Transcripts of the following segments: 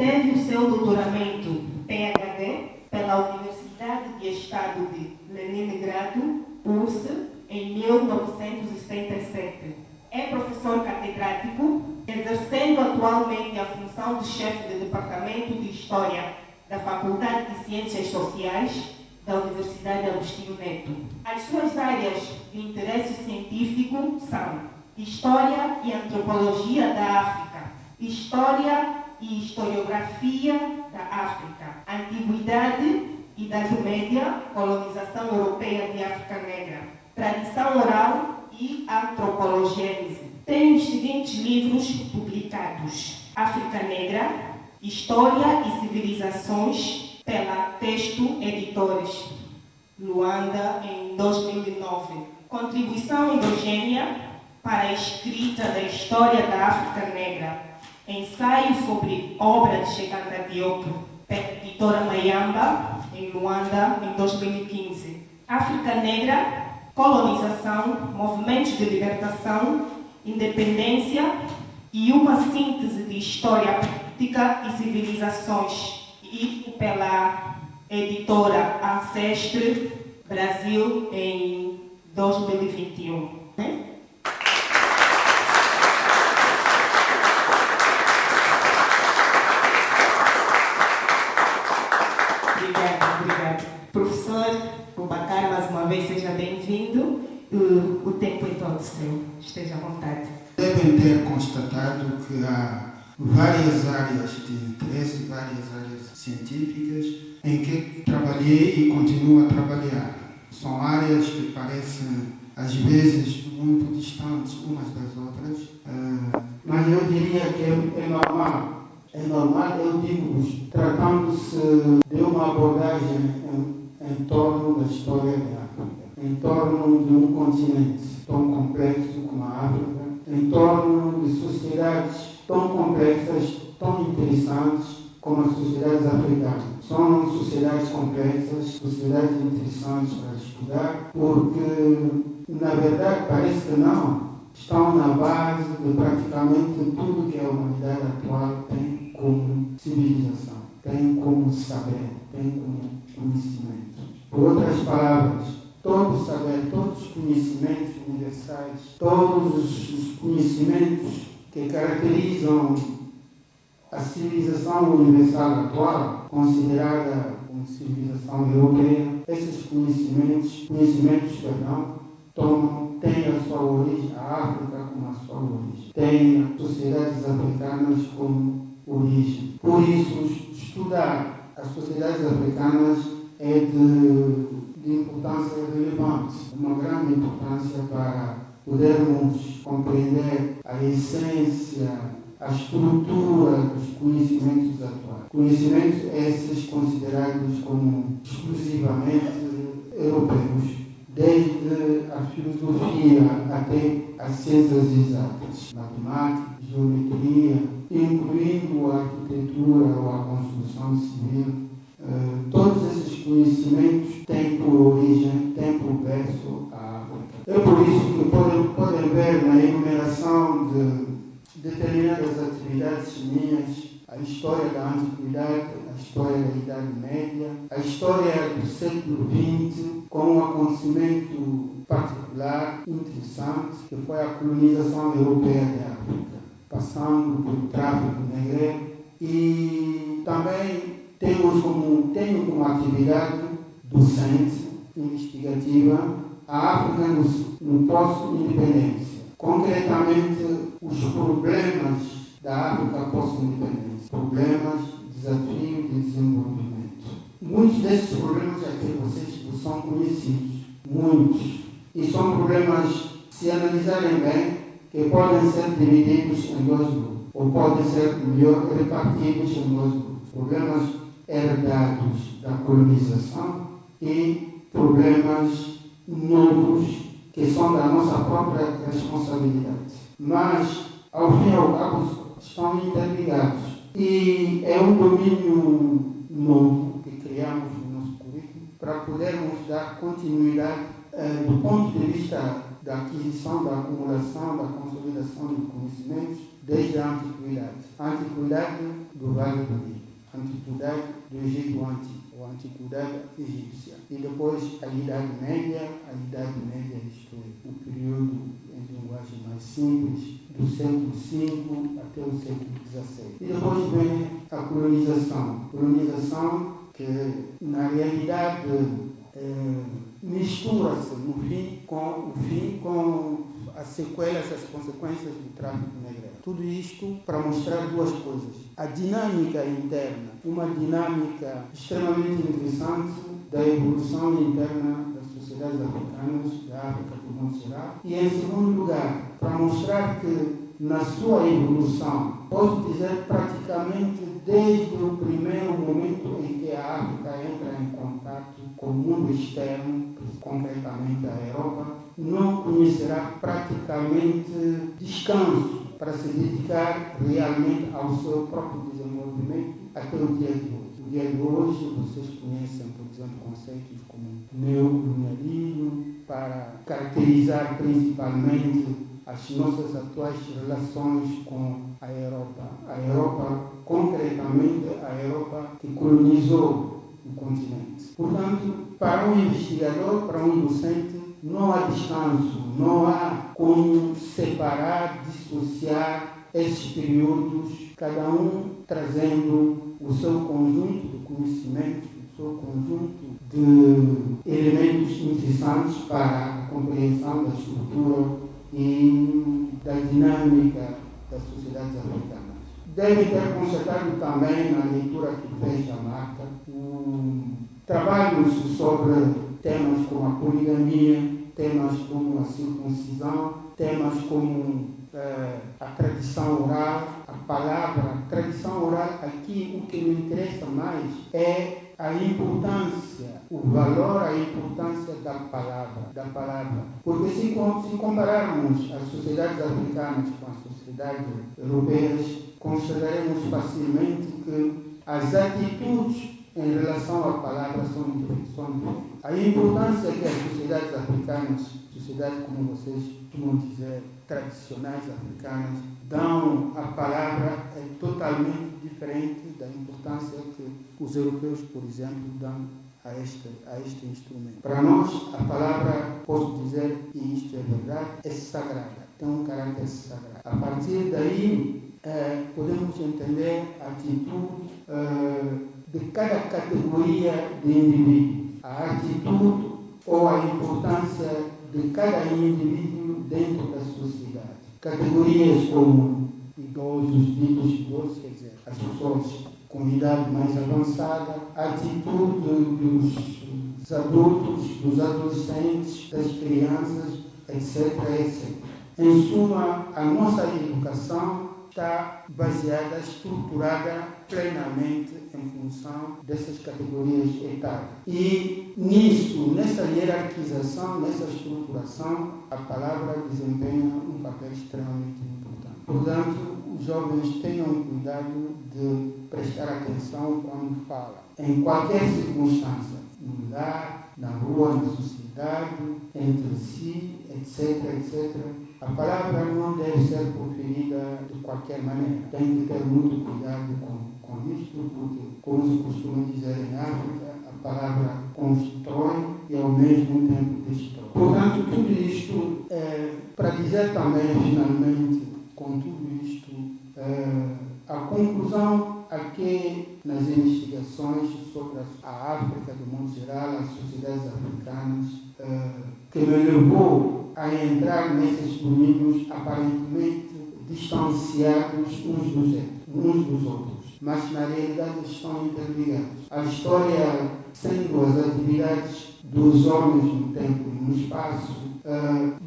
Obteve o seu doutoramento PhD pela Universidade de Estado de Leningrado, URSS, em 1977. É professor catedrático, exercendo atualmente a função de chefe de Departamento de História da Faculdade de Ciências Sociais da Universidade Agostinho Neto. As suas áreas de interesse científico são História e Antropologia da África, História e Historiografia da África, Antiguidade, Idade Média, Colonização Europeia de África Negra, Tradição Oral e Antropologênese. Tem os seguintes livros publicados: África Negra, História e Civilizações, pela Texto Editores, Luanda, em 2009. Contribuição endogênea para a escrita da história da África Negra, ensaio sobre obra de Chekanta Diop, pela editora Mayamba, em Luanda, em 2015. África Negra, colonização, movimentos de libertação, independência e uma síntese de história, política e civilizações, e pela editora Ancestre Brasil, em 2021. Obrigado. Professor Boubacar, mais uma vez, seja bem-vindo. O tempo é todo seu. Esteja à vontade. Devem ter constatado que há várias áreas de interesse, várias áreas científicas em que trabalhei e continuo a trabalhar. São áreas que parecem, às vezes, muito distantes umas das outras, mas eu diria que é normal. É normal, eu digo, tratando-se de uma abordagem em torno da história da África, em torno de um continente tão complexo como a África, em torno de sociedades tão complexas, tão interessantes como as sociedades africanas. São sociedades complexas, sociedades interessantes para estudar, porque, na verdade, parece que não, estão na base de praticamente tudo que a humanidade atual tem como civilização, tem como saber, tem como conhecimento. Por outras palavras, todo saber, todos os conhecimentos universais, todos os conhecimentos que caracterizam a civilização universal atual, considerada como civilização europeia, esses conhecimentos, têm a sua origem, a África como a sua origem, tem as sociedades africanas como origem. Por isso, estudar as sociedades africanas é de importância relevante, uma grande importância para podermos compreender a essência, a estrutura dos conhecimentos atuais. Conhecimentos esses considerados como exclusivamente europeus, desde a filosofia até as ciências exatas, matemática, geometria, incluindo a arquitetura ou a construção civil. Todos esses conhecimentos têm por origem, têm por berço a África. É por isso que podem ver na enumeração de determinadas atividades minhas a história da Antiguidade, a história da Idade Média, a história do século XX, com um acontecimento particular, interessante, que foi a colonização europeia da África, passando pelo tráfico negreiro, e também tenho como atividade docente, investigativa, a África no pós-independência. Concretamente, os problemas da África pós-independência, problemas, desafios de desenvolvimento. Muitos desses problemas aqui vocês são conhecidos, muitos, e são problemas, se analisarem bem, que podem ser divididos em dois grupos, ou podem ser melhor repartidos em dois grupos. Problemas herdados da colonização e problemas novos que são da nossa própria responsabilidade. Mas, ao fim e ao cabo, estão interligados. E é um domínio novo que criamos no nosso currículo para podermos dar continuidade do ponto de vista da aquisição, da acumulação, da consolidação de conhecimentos desde a antiguidade do Vale do Rio. antiguidade do Egito Antigo, ou antiguidade egípcia. E depois a Idade Média, isto é, o período, em linguagem mais simples, do século V até o século XVI. E depois vem a colonização que, na realidade, mistura-se no fim com as sequelas, as consequências do tráfico negreiro. Tudo isto para mostrar duas coisas. A dinâmica interna, uma dinâmica extremamente interessante da evolução interna das sociedades africanas, da África do modo geral. E, em segundo lugar, para mostrar que, na sua evolução, posso dizer praticamente desde o primeiro momento em que a África entra em contato com o mundo externo, concretamente a Europa, não conhecerá praticamente descanso para se dedicar realmente ao seu próprio desenvolvimento até o dia de hoje. No dia de hoje, vocês conhecem, por exemplo, conceitos como neocolonialismo, para caracterizar principalmente as nossas atuais relações com a Europa. A Europa, concretamente, a Europa que colonizou o continente. Portanto, para um investigador, para um docente, não há descanso, não há como separar, dissociar esses períodos, cada um trazendo o seu conjunto de conhecimentos, o seu conjunto de elementos interessantes para a compreensão da estrutura e da dinâmica das sociedades africanas. Deve ter constatado também, na leitura que fez a Marta, trabalhos sobre temas como a poligamia, temas como a circuncisão, temas como a tradição oral, a palavra. Tradição oral, aqui o que me interessa mais é a importância, o valor, a importância da palavra. Porque se compararmos as sociedades africanas com as sociedades europeias, consideraremos facilmente que as atitudes em relação à palavra são diferentes. A importância que as sociedades africanas, sociedades como vocês costumam dizer, tradicionais africanas, dão à palavra é totalmente diferente da importância que os europeus, por exemplo, dão a este instrumento. Para nós, a palavra, posso dizer, e isto é verdade, é sagrada, tem um caráter sagrado. A partir daí, podemos entender a atitude de cada categoria de indivíduo, a atitude ou a importância de cada indivíduo dentro da sociedade. Categorias como ditos idosos, quer dizer, as pessoas com idade mais avançada, a atitude dos adultos, dos adolescentes, das crianças, etc. Em suma, a nossa educação está baseada, estruturada plenamente em função dessas categorias etárias. E nisso, nessa hierarquização, nessa estruturação, a palavra desempenha um papel extremamente importante. Portanto, os jovens tenham cuidado de prestar atenção quando falam. Em qualquer circunstância, no lar, na rua, na sociedade, entre si, etc. A palavra não deve ser proferida de qualquer maneira. Tem que ter muito cuidado com isto, porque, como se costuma dizer em África, a palavra constrói e ao mesmo tempo destrói. Portanto, tudo isto para dizer também, finalmente, com tudo isto, a conclusão a que nas investigações sobre a África, de modo geral, as sociedades africanas, que me levou a entrar nesses domínios aparentemente distanciados uns dos outros, mas na realidade estão interligados. A história, sendo as atividades dos homens no tempo e no espaço,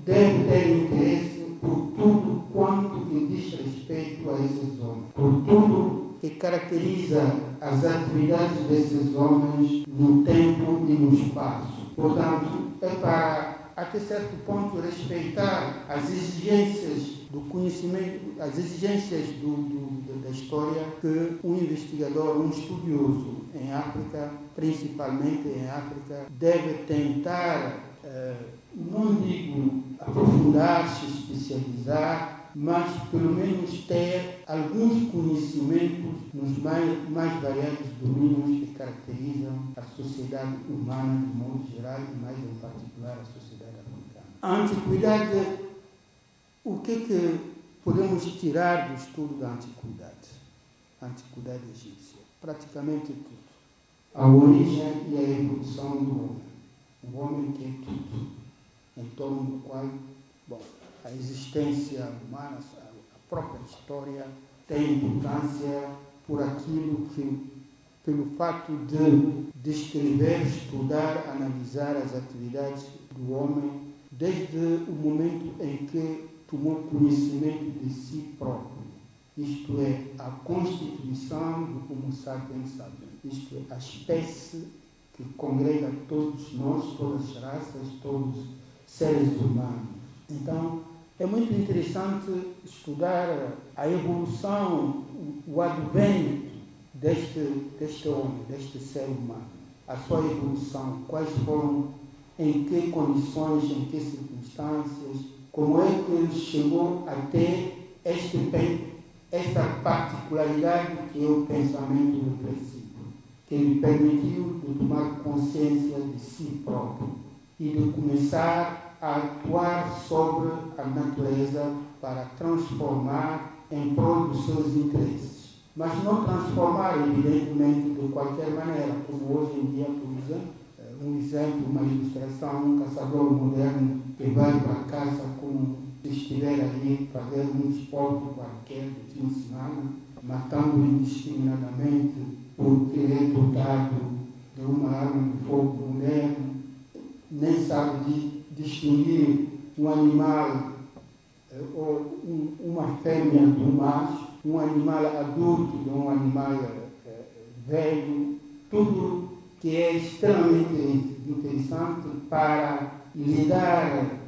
deve ter interesse por tudo quanto que diz respeito a esses homens, por tudo que caracteriza as atividades desses homens no tempo e no espaço. Portanto, é para, até certo ponto, respeitar as exigências do conhecimento, as exigências da história que um investigador, um estudioso em África, principalmente em África, deve tentar, não digo aprofundar, se especializar, mas pelo menos ter alguns conhecimentos nos mais variados domínios que caracterizam a sociedade humana de modo geral e mais em particular a sociedade africana. A antiguidade, o que podemos tirar do estudo da antiguidade egípcia? Praticamente tudo. A origem e a evolução do homem. O homem que é tudo, em torno do qual, a existência humana, a própria história, tem importância por aquilo que, pelo fato de descrever, estudar, analisar as atividades do homem, desde o momento em que tomou conhecimento de si próprio, isto é, a constituição do Homo sapiens sapiens, isto é, a espécie que congrega todos nós, todas as raças, todos os seres humanos. Então, é muito interessante estudar a evolução, o advento deste homem, deste ser humano, a sua evolução, quais foram, em que condições, em que circunstâncias, como é que ele chegou a ter esta particularidade que é o pensamento reflexivo, que lhe permitiu de tomar consciência de si próprio e de começar a atuar sobre a natureza para transformar em prol dos seus interesses. Mas não transformar, evidentemente, de qualquer maneira, como hoje em dia, por exemplo, um exemplo, uma ilustração, um caçador moderno que vai para a caça como se estiver ali fazer um esporte qualquer de fim de semana, matando indiscriminadamente porque é dotado de uma arma de fogo moderno, nem sabe distinguir um animal ou uma fêmea de um macho, um animal adulto de um animal velho, tudo que é extremamente interessante para lidar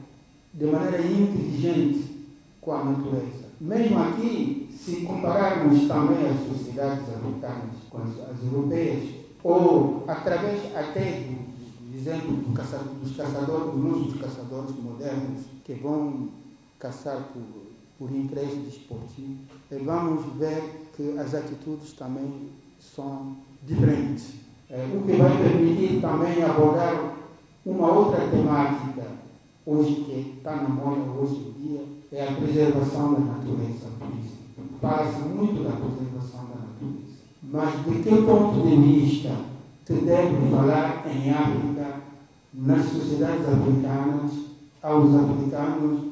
de maneira inteligente com a natureza. Mesmo aqui, se compararmos também as sociedades africanas com as europeias, ou através até do exemplo dos caçadores, dos nossos caçadores modernos, que vão caçar por interesse desportivo, vamos ver que as atitudes também são diferentes. O que vai permitir também abordar uma outra temática, hoje que está na moda hoje em dia, é a preservação da natureza. Fala-se muito da preservação da natureza. Mas de que ponto de vista se deve falar em África, nas sociedades africanas, aos africanos,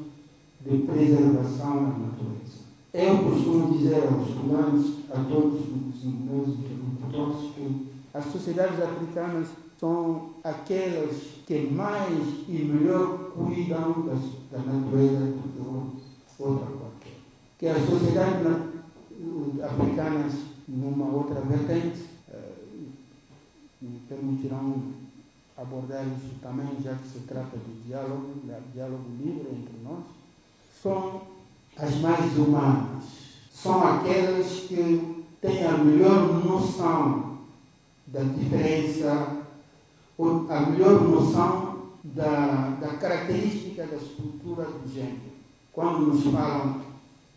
de preservação da natureza? Eu costumo dizer aos estudantes, a todos os meus interlocutores, que as sociedades africanas são aquelas que mais e melhor cuidam da natureza do que outra qualquer. Que as sociedades africanas, numa outra vertente, me permitirão abordar isso também, já que se trata de diálogo livre entre nós, são as mais humanas. São aquelas que têm a melhor noção da diferença, ou a melhor noção da característica da estrutura do gênero. Quando nos falam,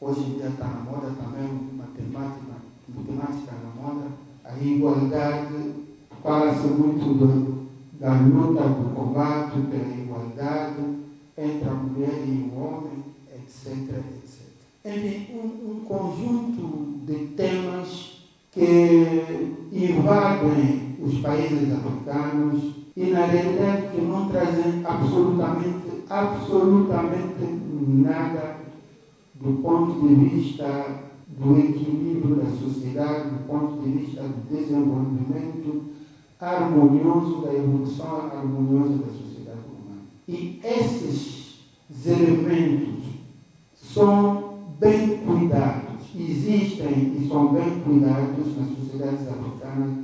hoje em dia está na moda também, uma temática na moda, a igualdade, fala-se muito da luta, do combate pela igualdade entre a mulher e o homem, etc. Enfim, um conjunto de temas que invadem os países africanos e, na realidade, que não trazem absolutamente nada do ponto de vista do equilíbrio da sociedade, do ponto de vista do desenvolvimento harmonioso, da evolução harmoniosa da sociedade humana. E esses elementos são bem cuidados, existem e são bem cuidados nas sociedades africanas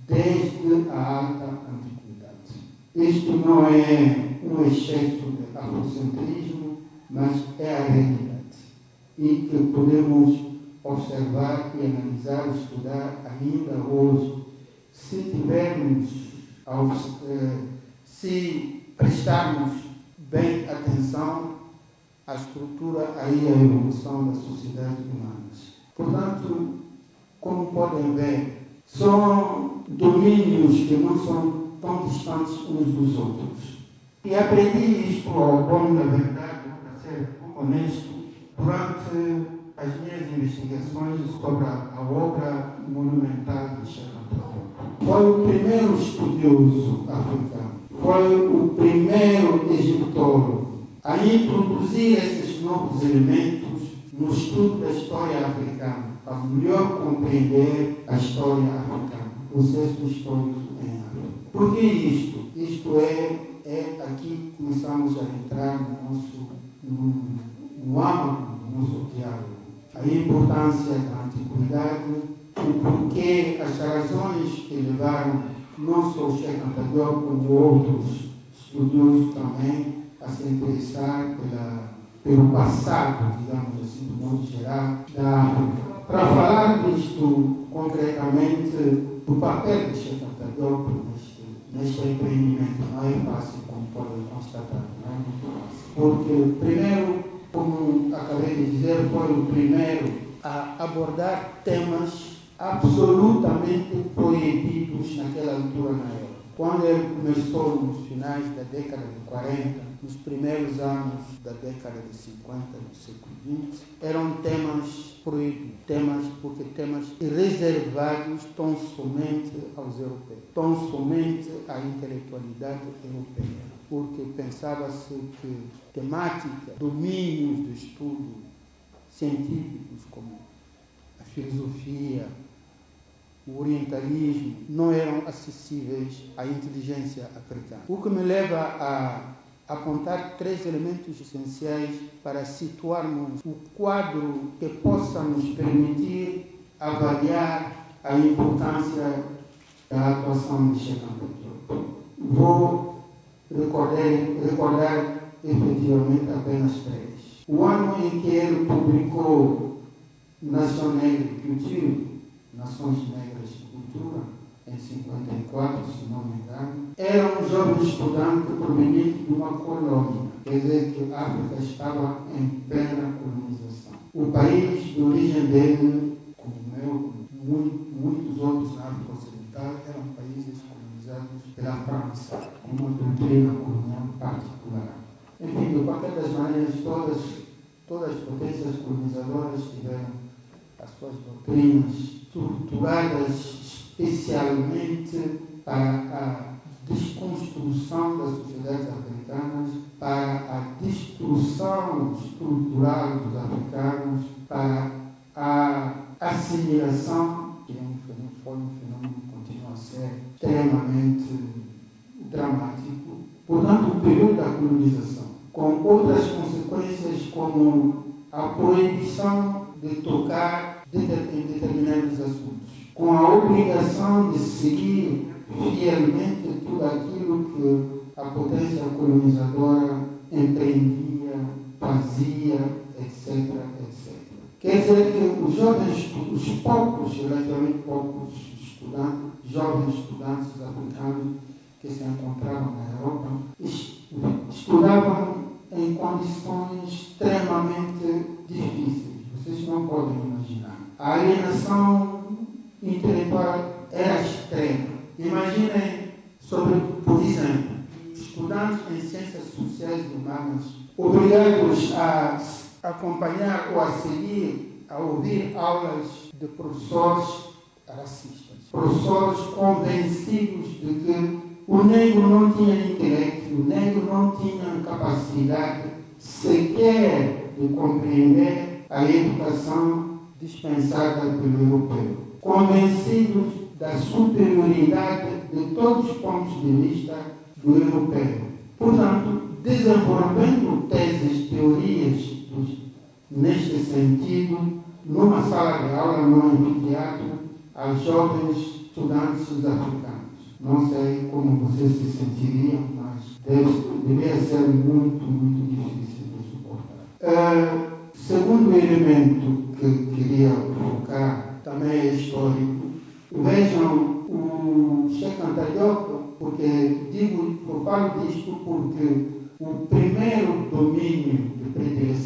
desde a alta antiguidade. Isto não é um excesso de afrocentrismo, mas é a realidade. E que podemos observar e analisar, estudar ainda hoje, se prestarmos bem atenção a estrutura e a evolução das sociedades humanas. Portanto, como podem ver, são domínios que não são tão distantes uns dos outros. E aprendi isto ao bom da verdade, para ser honesto, durante as minhas investigações sobre a obra monumental de Cheikh Anta Diop. Foi o primeiro estudioso africano, foi o primeiro egiptólogo a introduzir esses novos elementos no estudo da história africana, para melhor compreender a história africana, o processo histórico em África. Por que isto? Isto é aqui que começamos a entrar no âmbito do nosso diálogo. A importância da antiguidade, o porquê, as razões que levaram não só o Cheikh Anta Diop, como outros estudiosos também, a se interessar pelo passado, digamos assim, do modo geral, da África. Para falar disto concretamente, o papel de Cheikh Anta Diop neste empreendimento não é fácil, como podem constatar, não é muito fácil. Porque, primeiro, como acabei de dizer, foi o primeiro a abordar temas absolutamente proibidos naquela altura na Europa. Quando ele começou nos finais da década de 40, nos primeiros anos da década de 50 do século XX, eram temas proibidos, temas reservados tão somente aos europeus, tão somente à intelectualidade europeia, porque pensava-se que temática, domínios do estudo científicos como a filosofia, o orientalismo, não eram acessíveis à inteligência africana. O que me leva a apontar 3 elementos essenciais para situarmos o quadro que possa nos permitir avaliar a importância da atuação de Cheikh Anta Diop. Vou recordar efetivamente apenas 3. O ano em que ele publicou Nation Negra de Culture, Nações Negras de Cultura, em 54, se não me engano, era um jovem estudante proveniente de uma colônia, quer dizer que a África estava em plena colonização. O país de origem dele, como o meu, muitos outros na África Ocidental, eram países colonizados pela França, com uma doutrina colonial particular. Enfim, de qualquer das maneiras, todas as potências colonizadoras tiveram as suas doutrinas estruturadas especialmente para a desconstrução das sociedades africanas, para a destruição estrutural dos africanos, para a assimilação, que foi um fenômeno que continua a ser extremamente dramático. Portanto, o período da colonização, com outras consequências como a proibição de tocar em determinados assuntos, com a obrigação de seguir fielmente tudo aquilo que a potência colonizadora empreendia, fazia, etc. Quer dizer que os jovens, os poucos, relativamente poucos jovens estudantes africanos que se encontravam na Europa, estudavam em condições extremamente difíceis. Vocês não podem imaginar. A alienação intelectual era extrema. Imaginem sobre, por exemplo, estudantes em ciências sociais e humanas obrigados a acompanhar ou a seguir, a ouvir aulas de professores racistas. Professores convencidos de que o negro não tinha intelecto, o negro não tinha capacidade sequer de compreender a educação dispensada pelo europeu. Convencidos da superioridade de todos os pontos de vista do europeu. Portanto, desenvolvendo teses, teorias neste sentido, numa sala de aula, num anfiteatro, a jovens estudantes africanos. Não sei como vocês se sentiriam, mas deveria ser muito, muito difícil de suportar. Segundo elemento que queria focar, também é histórico. Vejam, o Cheikh Anta Diop, porque eu falo disto porque o primeiro domínio de predileção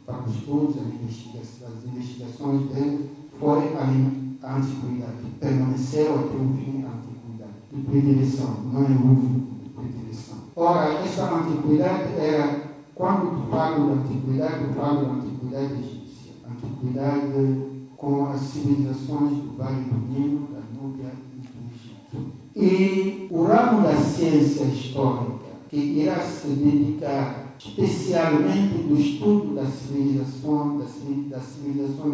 para os estudos, as investigações dele, foi a antiguidade. Permaneceu até o fim a antiguidade. De predileção, não é único de predileção. Ora, essa antiguidade era, quando tu falo da antiguidade, eu falo da antiguidade egípcia. Antiguidade com as civilizações do Vale do Nilo, da Núbia e do Egito. E o ramo da ciência histórica, que irá se dedicar especialmente do estudo das civilizações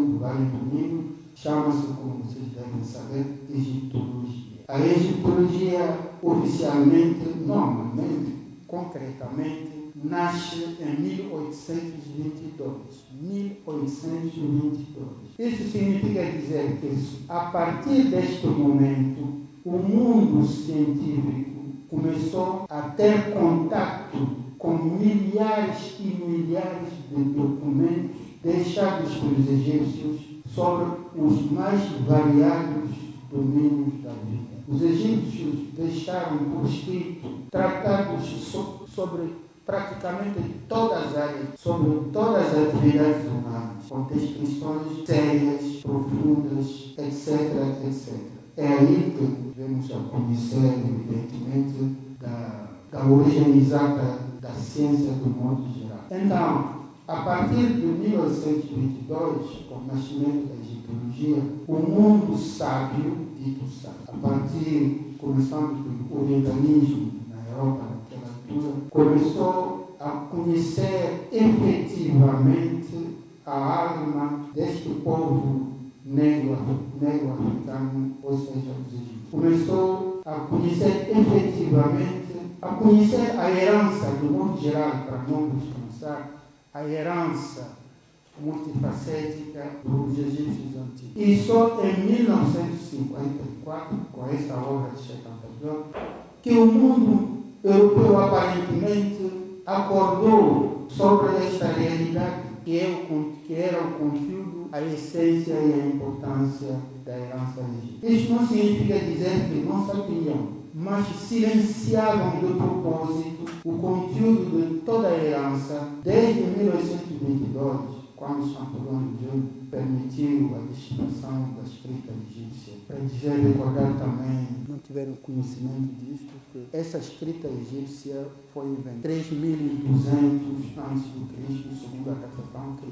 do Vale do Nilo, chama-se, como vocês devem saber, egiptologia. A egiptologia, oficialmente, normalmente, concretamente, nasce em 1822. 1822. Isso significa dizer que, a partir deste momento, o mundo científico começou a ter contato com milhares e milhares de documentos deixados pelos egípcios sobre os mais variados domínios da vida. Os egípcios deixaram por escrito tratados sobre praticamente todas as áreas, sobre todas as atividades humanas, com descrições sérias, profundas, etc, etc. É aí que devemos conhecer, evidentemente, da origem exata da ciência do modo geral. Então, a partir de 1922, com o nascimento da egiptologia, o mundo sábio, dito sábio, a partir, começando pelo orientalismo na Europa naquela altura, começou a conhecer efetivamente a alma deste povo negro-africano, ou seja, os egípcios. Começou a conhecer efetivamente, a conhecer a herança, do modo geral, para não descansar, a herança multifacética dos egípcios antigos. E só em 1954, com essa obra de Cheikh Anta Diop, que o mundo europeu aparentemente acordou sobre esta realidade, que era o conteúdo, a essência e a importância da herança egípcia. Isso não significa dizer que não sabiam, mas silenciavam de propósito o conteúdo de toda a herança desde 1922, quando São Polônio permitiu a distribuição da escrita egípcia. Para dizer, recordar também, não tiveram conhecimento disto, que essa escrita egípcia foi inventada em 3.200 a.C., segundo a datação que é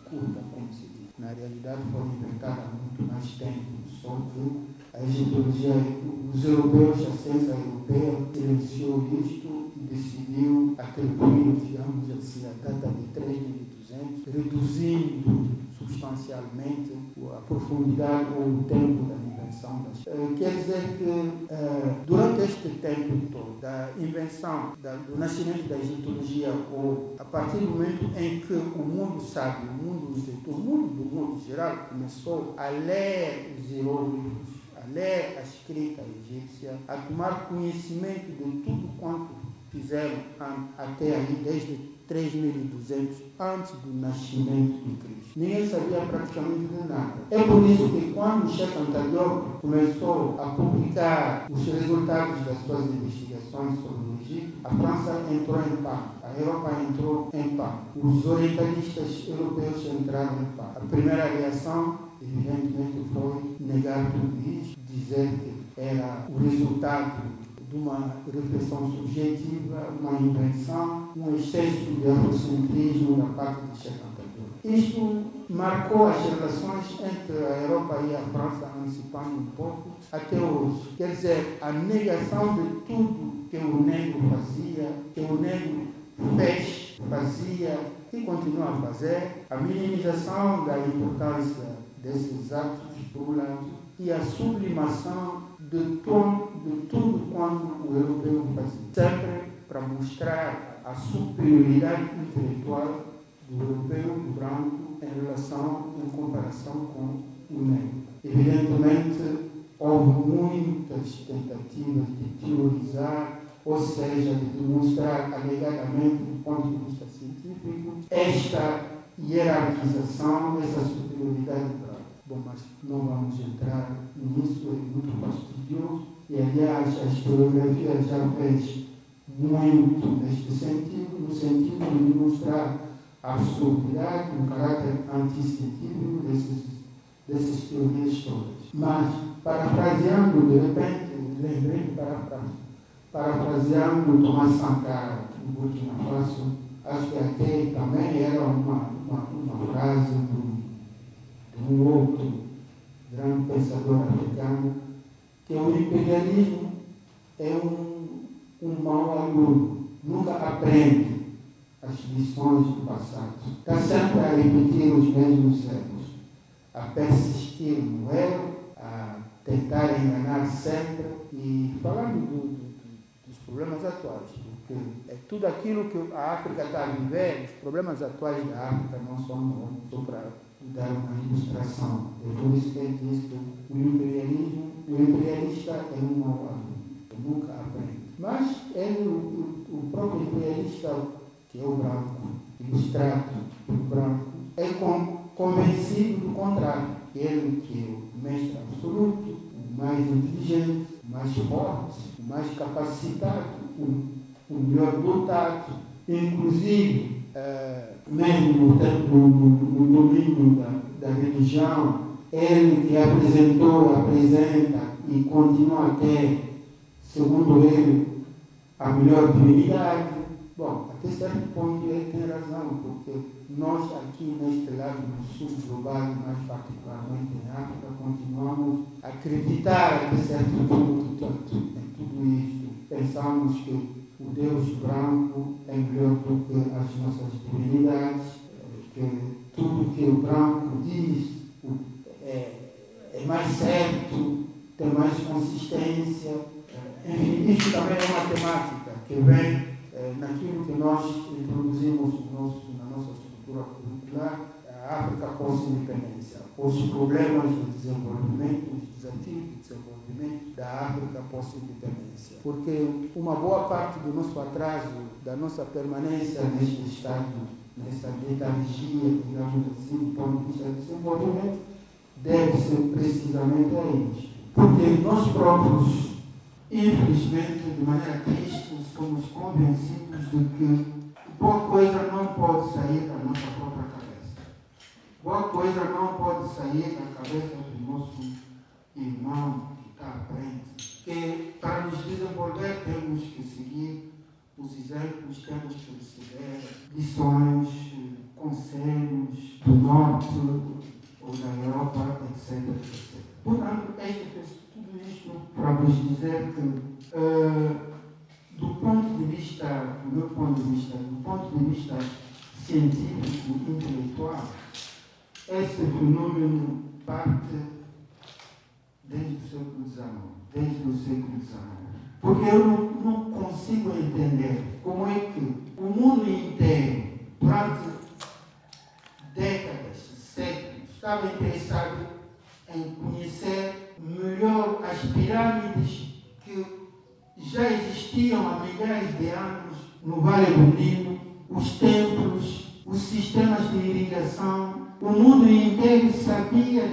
curta, como se diz. Na realidade, foi inventada há muito mais tempo, só que a egiptologia, os europeus, a ciência europeia, silenciou isto e decidiu atribuir, digamos assim, a data de 3.200, reduzindo substancialmente a profundidade ou o tempo da invenção das quer dizer que durante este tempo todo da invenção, do nascimento da egiptologia, ou a partir do momento em que o mundo sábio, o mundo intelectual, o mundo do mundo geral começou a ler os hieróglifos, a ler a escrita egípcia, a tomar conhecimento de tudo quanto fizeram até aí, desde 3.200 antes do nascimento de Cristo. Ninguém sabia praticamente de nada. É por isso que quando Cheikh Anta Diop começou a publicar os resultados das suas investigações sobre o Egito, a França entrou em pânico, a Europa entrou em pânico, os orientalistas europeus entraram em pânico. A primeira reação, evidentemente, foi negar tudo isso, dizer que era o resultado de uma reflexão subjetiva, uma invenção, um excesso de eurocentrismo da parte de Cheikh Anta Diop. Isto marcou as relações entre a Europa e a França, antecipando um pouco até hoje. Quer dizer, a negação de tudo que o negro fazia, que o negro fazia e continua a fazer, a minimização da importância desses atos, por um lado, e a sublimação de tudo quanto o europeu fazia, sempre para mostrar a superioridade intelectual do europeu, do branco, em comparação com o negro. Evidentemente, houve muitas tentativas de teorizar, ou seja, de demonstrar alegadamente, do ponto de vista científico, esta hierarquização, essa superioridade branca. Bom, mas não vamos entrar nisso, é muito fastidioso. E, aliás, a historiografia já fez muito neste sentido, no sentido de mostrar a absurdidade, o caráter anticientífico dessas teorias todas. Mas, parafraseando, de repente, lembrei, parafraseando Thomas Sankara, do Burkina Faso, acho que até também era uma frase de um outro grande pensador africano, que o imperialismo é um mau aluno, nunca aprende as lições do passado. Está sempre a repetir os mesmos erros, a persistir no erro, a tentar enganar sempre e falando dos problemas atuais, porque é tudo aquilo que a África está a viver, os problemas atuais da África não são novos, só para dar uma ilustração. É por isso que ele diz que o imperialista é um mau aluno, nunca aprende. Mas ele, o próprio imperialista, que é o branco, ilustrado pelo branco, é convencido do contrário. Ele que é o mestre absoluto, o mais inteligente, o mais forte, o mais capacitado, o melhor dotado, inclusive, mesmo no domínio da religião, ele que apresenta e continua a ter, segundo ele, a melhor divinidade. Bom, até certo ponto ele tem razão, porque nós aqui neste lado do sul global, mais particularmente em África, continuamos a acreditar até certo ponto em tudo isto. Pensamos que o Deus branco é melhor do que as nossas divinidades, que tudo que o branco diz é mais certo, tem mais consistência. Enfim, isso também é uma temática que vem naquilo que nós introduzimos na nossa estrutura curricular, a África pós-independência, os problemas de desenvolvimento, os desafios de desenvolvimento da África pós-independência. Porque uma boa parte do nosso atraso, da nossa permanência neste estado, nessa letargia, digamos assim, do ponto de vista do desenvolvimento, deve ser precisamente a isso. Porque nós próprios, infelizmente, de maneira triste, somos convencidos de que boa coisa não pode sair da nossa própria cabeça. Boa coisa não pode sair da cabeça do nosso irmão que está à frente. Que para nos desenvolver temos que seguir os exemplos, temos que receber lições, conselhos do norte ou da Europa, etc. Portanto, tudo isto para vos dizer que do meu ponto de vista científico e intelectual, esse fenômeno parte desde o século XIX. Porque eu não consigo entender como é que o mundo inteiro, durante décadas, séculos, estava interessado em conhecer melhor as pirâmides que já existiam há milhares de anos no Vale do Nilo, os templos, os sistemas de irrigação. O mundo inteiro sabia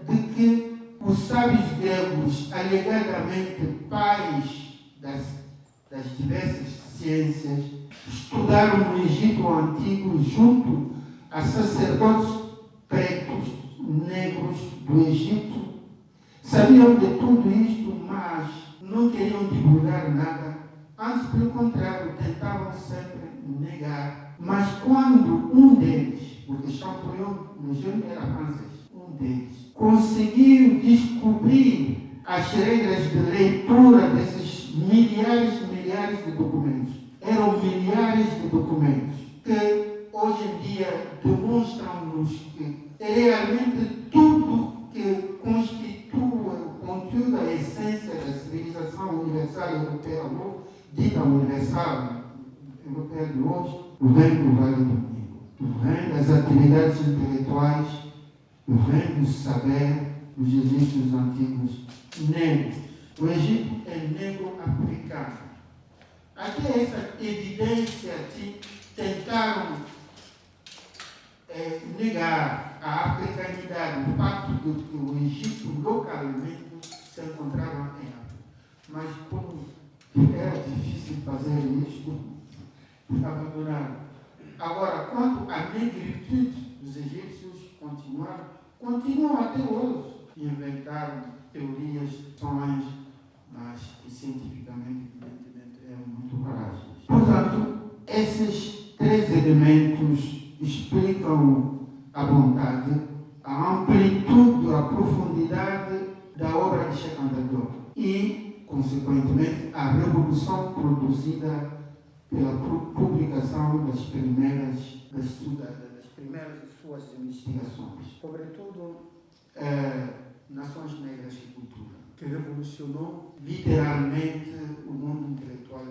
de que os sábios gregos, alegadamente pais das diversas ciências, estudaram no Egito Antigo junto a sacerdotes pretos, negros do Egito. Sabiam de tudo isto, mas não queriam divulgar nada, antes, pelo contrário, tentavam sempre negar. Mas quando um deles, porque Champollion no gênero era francês, um deles conseguiu descobrir as regras de leitura desses milhares de documentos, eram milhares de documentos que hoje em dia demonstram-nos que realmente tudo que constitui o conteúdo, a essência da civilização universal europeia, ou dita universal europeia de hoje, vem do Vale do Nilo, vem das atividades intelectuais, vem do saber dos egípcios antigos negros. O Egito é negro africano. Até essa evidência tentaram negar a africanidade, o fato de que o Egito localmente se encontrava em África. Mas como era difícil fazer isto, abandonaram. Agora, quanto à negritude dos egípcios, continuam até hoje. Inventaram teorias, sonhos, mas que cientificamente, evidentemente, é muito frágeis. Portanto, esses três elementos explicam a vontade, a amplitude, a profundidade da obra de Cheikh Anta Diop e, consequentemente, a revolução produzida pela publicação das primeiras suas investigações, sobretudo Nações Negras e Cultura, que revolucionou literalmente o mundo intelectual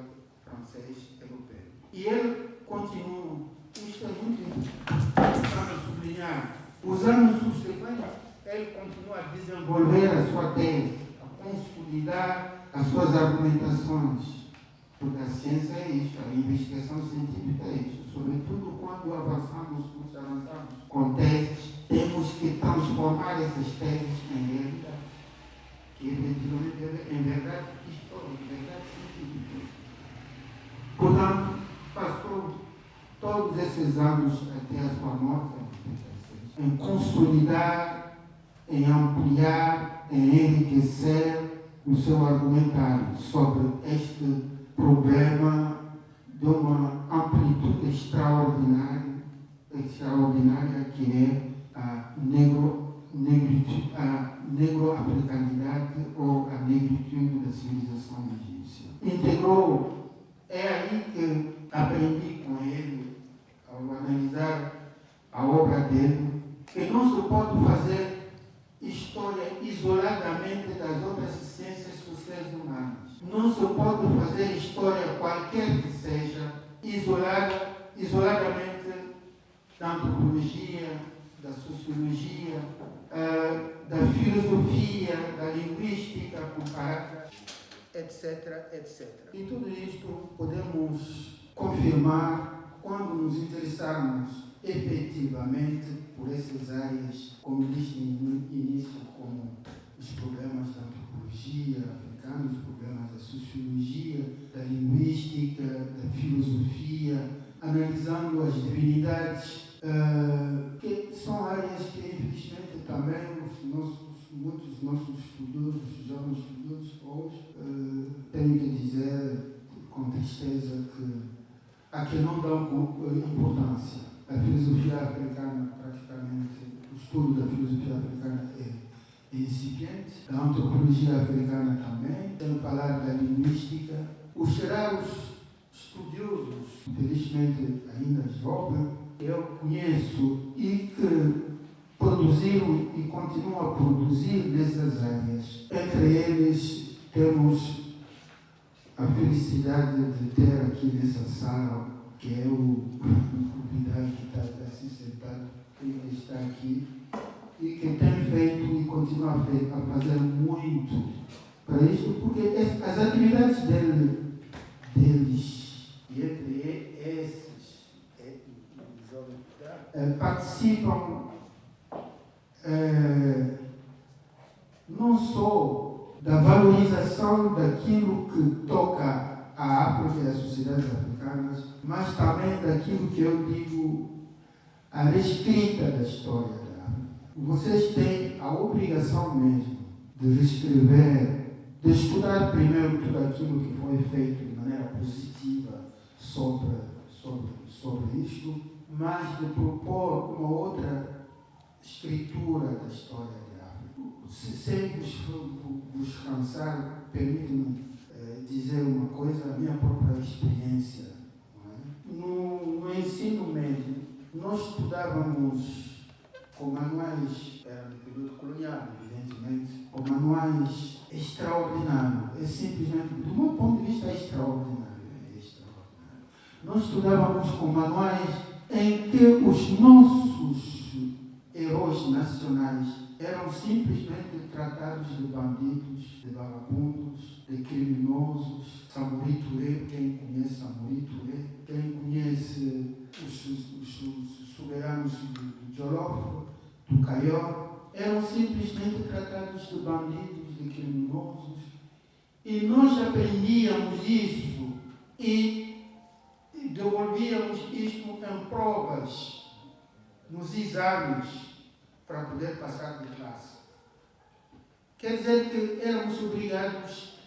francês e europeu. E ele continua, isto é muito importante sublinhar, os anos subsequentes, ele continua a desenvolver a sua tese, a consolidar as suas argumentações. Porque a ciência é isto, a investigação científica é isto. Sobretudo quando avançamos com teses, temos que transformar essas teses em realidade. Que efetivamente em verdade histórica, em verdade científica. Portanto, passou todos esses anos até a sua morte em consolidar, em ampliar, em enriquecer o seu argumentário sobre este problema de uma amplitude extraordinária que é a negro-africanidade ou a negritude da civilização egípcia. Integrou, é aí que aprendi com ele, ao analisar a obra dele, que não se pode fazer história isoladamente das outras ciências sociais humanas. Não se pode fazer história qualquer que seja isoladamente da antropologia, da sociologia, da filosofia, da linguística comparada, etc, etc. E tudo isto podemos confirmar quando nos interessarmos efetivamente por essas áreas, como disse no início, como os problemas da antropologia africana, os problemas da sociologia, da linguística, da filosofia, analisando as divindades, que são áreas que, infelizmente, também muitos dos nossos estudiosos, jovens estudiosos, hoje, tenho que dizer com tristeza a que não dão importância. A filosofia africana, praticamente, o estudo da filosofia africana é incipiente, da antropologia africana também, sem falar da linguística. Os cheraus estudiosos, infelizmente ainda jovens, eu conheço e que produziram e continuam a produzir nessas áreas. Entre eles, temos a felicidade de ter aqui nessa sala, que é o convidado que está assim sentado, que está aqui, e que tem feito e continua a fazer muito para isso, porque as atividades deles, e entre esses participam não só da valorização daquilo que toca a África e as sociedades africanas, mas também daquilo que eu digo, a reescrita da história da África. Vocês têm a obrigação mesmo de reescrever, de estudar primeiro tudo aquilo que foi feito de maneira positiva sobre isto, mas de propor uma outra escritura da história da África. Sem vos cansar, permite-me dizer uma coisa, a minha própria experiência. No ensino médio, nós estudávamos com manuais, era no período colonial, evidentemente, com manuais extraordinários. É simplesmente, do meu ponto de vista, extraordinário. Nós estudávamos com manuais em que os nossos heróis nacionais eram simplesmente tratados de bandidos, de vagabundos, de criminosos. Samori Touré, quem conhece Samori Touré, quem conhece os soberanos do Jolof, do Caió, eram simplesmente tratados de bandidos, de criminosos. E nós aprendíamos isso e devolvíamos isto em provas nos exames para poder passar de classe. Quer dizer que éramos obrigados,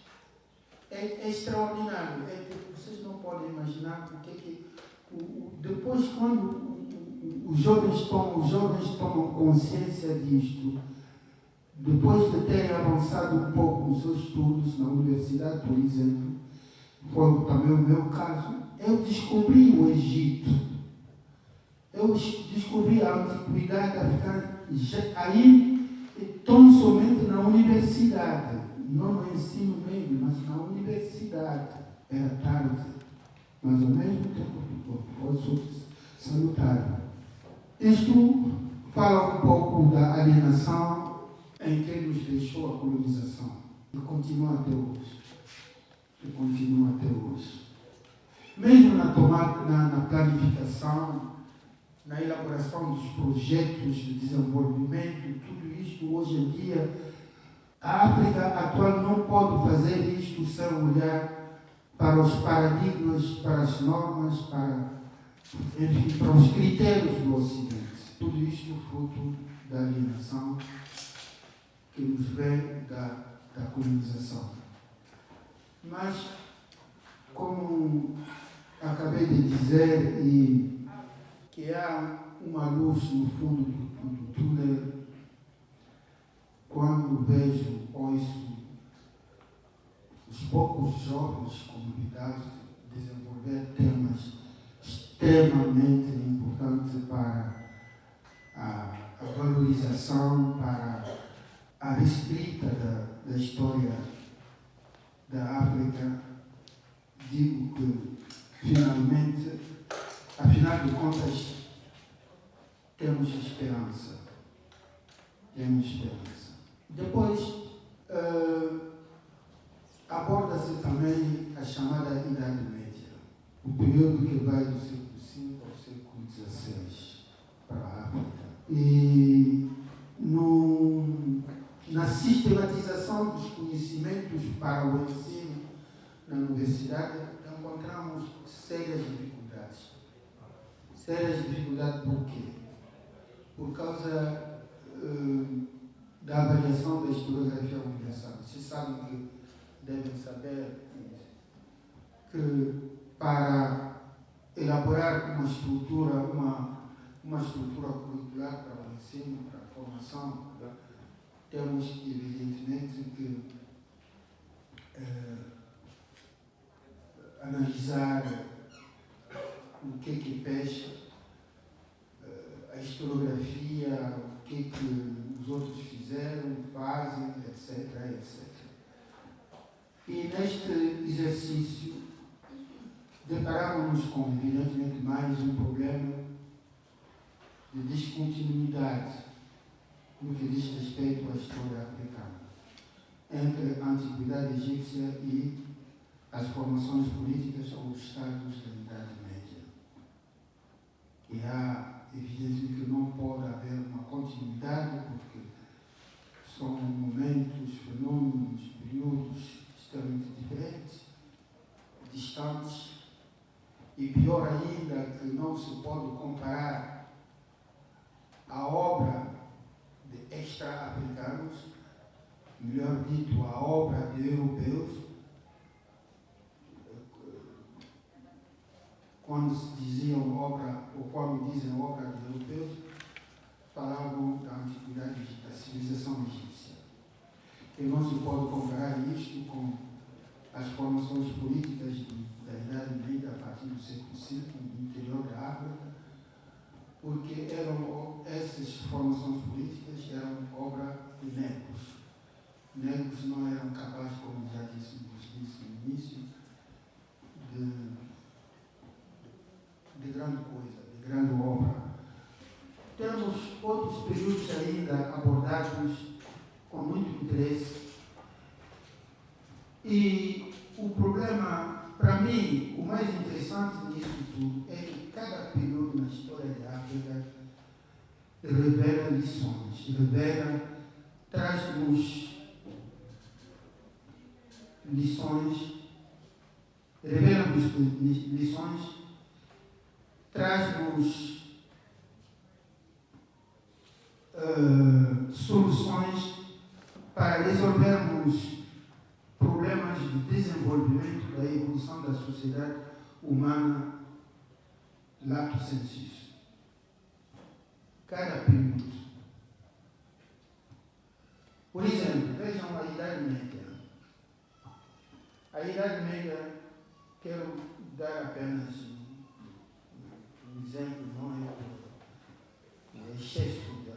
é extraordinário, é que vocês não podem imaginar porque depois quando os jovens tomam consciência disto, depois de terem avançado um pouco nos seus estudos na universidade, por exemplo, foi também o meu caso, eu descobri o Egito, eu descobri a antiguidade africana aí tão somente na universidade, não no ensino médio, mas na universidade. Era tarde, mas ao mesmo tempo foi salutar. Isto fala um pouco da alienação em que nos deixou a colonização e continua até hoje. Mesmo na planificação, na elaboração dos projetos de desenvolvimento, tudo isto hoje em dia, a África atual não pode fazer isto sem olhar para os paradigmas, para as normas, para os critérios do Ocidente. Tudo isto fruto da alienação que nos vem da colonização. Mas, como acabei de dizer, e que há uma luz no fundo do túnel, quando vejo, ouço os poucos jovens convidados a desenvolver temas extremamente importantes para a valorização, para a reescrita da história da África, digo que, finalmente, afinal de contas, temos esperança. Depois, aborda-se também a chamada Idade Média, o período que vai do século V ao século XVI para a África. E na sistematização dos conhecimentos para o ensino na universidade, encontramos sérias dificuldades. Por quê? Por causa da avaliação da historiografia universal. Vocês sabem que devem saber que para elaborar uma estrutura curricular para o ensino, para a formação, temos evidentemente que analisar o que fecha, a historiografia, o que os outros fizeram, fazem, etc. E neste exercício deparamos-nos com, evidentemente, mais um problema de descontinuidade no que diz respeito à história africana, entre a antiguidade egípcia e as formações políticas ou os estados da Idade Média. E há, evidentemente, que não pode haver uma continuidade, porque são momentos, fenômenos, períodos extremamente diferentes, distantes, e pior ainda, que não se pode comparar a obra de extra-africanos, melhor dito, a obra de europeus. Quando se diziam obra, ou quando dizem obra de europeus, falavam da antiguidade, da civilização egípcia. E não se pode comparar isto com as formações políticas da Idade Média a partir do século V, no interior da África, porque essas formações políticas eram obra de negros. Negros não eram capazes, como já disse no início, de grande coisa, de grande obra. Temos outros períodos ainda abordados com muito interesse. E o problema, para mim, o mais interessante nisso tudo é que cada período na história da África revela lições, traz-nos lições, revela-nos lições traz-nos soluções para resolvermos problemas de desenvolvimento da evolução da sociedade humana lato sensu. Cada período. Por exemplo, vejam a Idade Média. A Idade Média, quero dar apenas um exemplo, não é o excesso de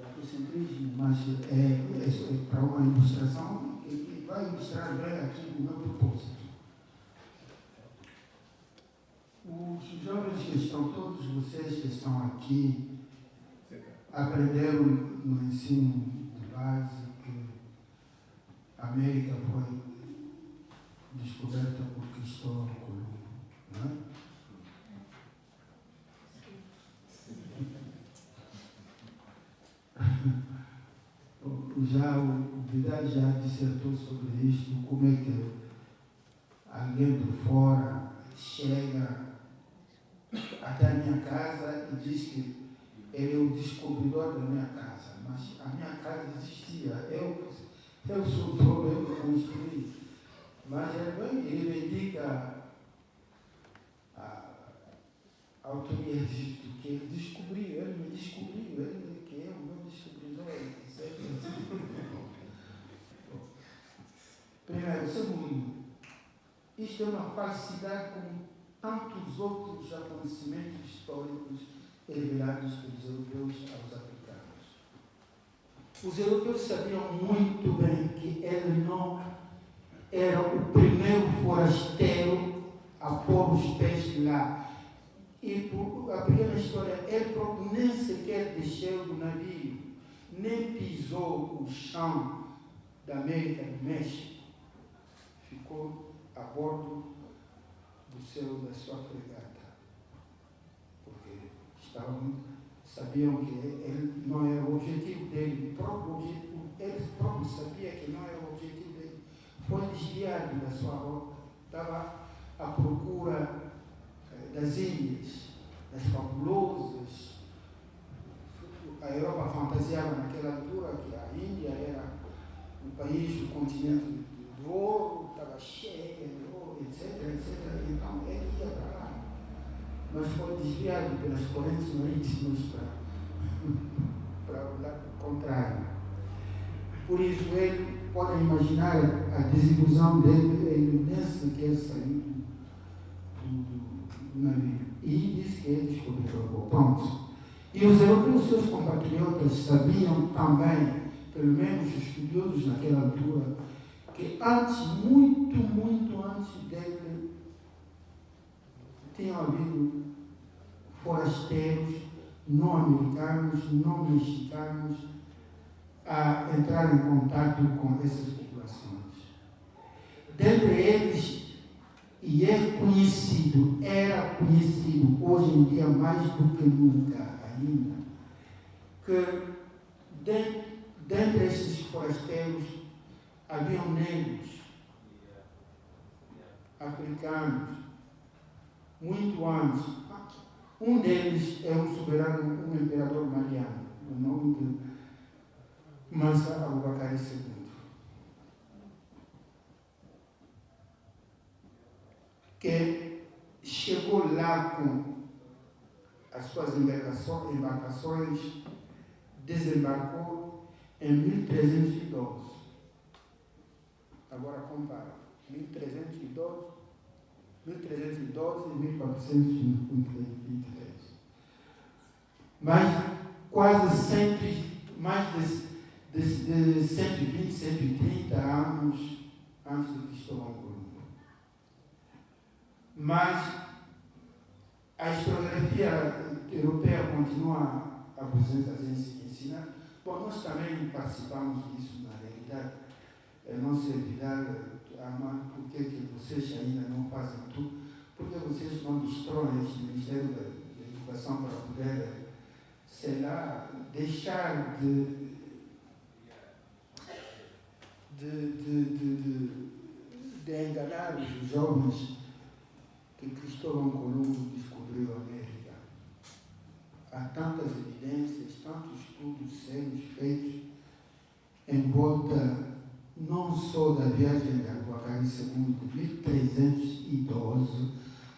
afrocentrismo, mas é para uma ilustração que vai ilustrar bem aqui o meu propósito. Os jovens que estão, todos vocês que estão aqui, aprenderam no ensino de base que a América foi descoberta por Cristóvão Colombo, não é? O Vidal já dissertou sobre isto, como é que alguém por fora chega até a minha casa e diz que ele é o descobridor da minha casa, mas a minha casa existia, eu sou o dono, eu que construí. Mas ele reivindica a autoria disto, que ele descobriu, ele me descobriu, ele que é o meu descobridor, etc. Primeiro. Segundo, isto é uma falsidade como tantos outros acontecimentos históricos revelados pelos europeus aos africanos. Os europeus sabiam muito bem que ele não era o primeiro forasteiro a pôr os pés lá. E por a pequena história, ele próprio nem sequer desceu do navio, nem pisou o chão da América do México. Ficou a bordo da sua fregata, porque sabiam que ele não era o objetivo dele, ele próprio sabia que não era o objetivo dele. Foi desviado da sua rota, estava à procura das ilhas, das fabulosas. A Europa fantasiava naquela altura que a Índia era o país do continente do ouro, estava cheia de ouro, etc. Então ele ia para lá, mas foi desviado pelas correntes marítimas para o lado contrário. Por isso, ele pode imaginar a desilusão dele, ele nem sequer saiu do navio. E disse que ele descobriu o ponto. E os europeus, seus compatriotas, sabiam também, pelo menos os estudiosos naquela altura, que antes, muito antes dele, tinham havido forasteiros não americanos, não mexicanos, a entrar em contato com essas populações. Dentre eles, e era conhecido, hoje em dia mais do que nunca ainda, que dentre esses forasteiros haviam negros, africanos, muito antes. Um deles é um soberano, um imperador mariano, o nome de Mansa Abubakar II, que chegou lá com as suas embarcações, desembarcou em 1312. Agora compara, 1312 e 1423. Mas quase mais de 120, 130 anos antes de Cristóvão Colombo. Mas a historiografia europeia continua a vos ensinar. Bom, nós também participamos disso na realidade. Não sei, Vidal, por que vocês ainda não fazem tudo? Por que vocês não destroem este Ministério da Educação para poder, sei lá, deixar de enganar os jovens que Cristóvão Colombo descobriu a América. Há tantas evidências, tantos estudos sérios feitos em volta não só da viagem de Abuacará II de 1312,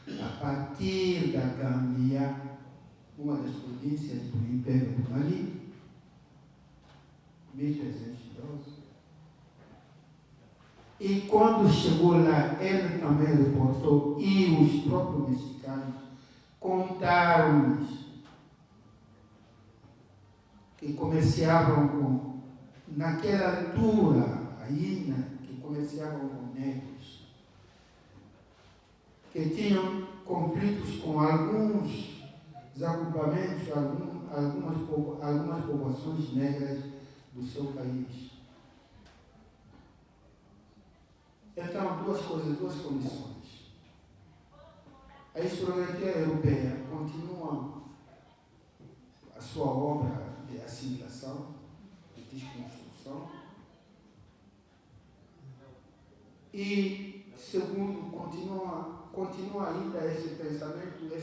a partir da Gâmbia, uma das províncias do Império do Mali, 1312. E quando chegou lá, ele também reportou, e os próprios mexicanos contaram-nos que comerciavam com, naquela altura ainda, que comerciavam com negros, que tinham conflitos com alguns desagrupamentos, algumas populações negras do seu país. Então, duas condições. A historiografia europeia continua a sua obra de assimilação, de desconstrução, e, segundo, continua ainda esse pensamento,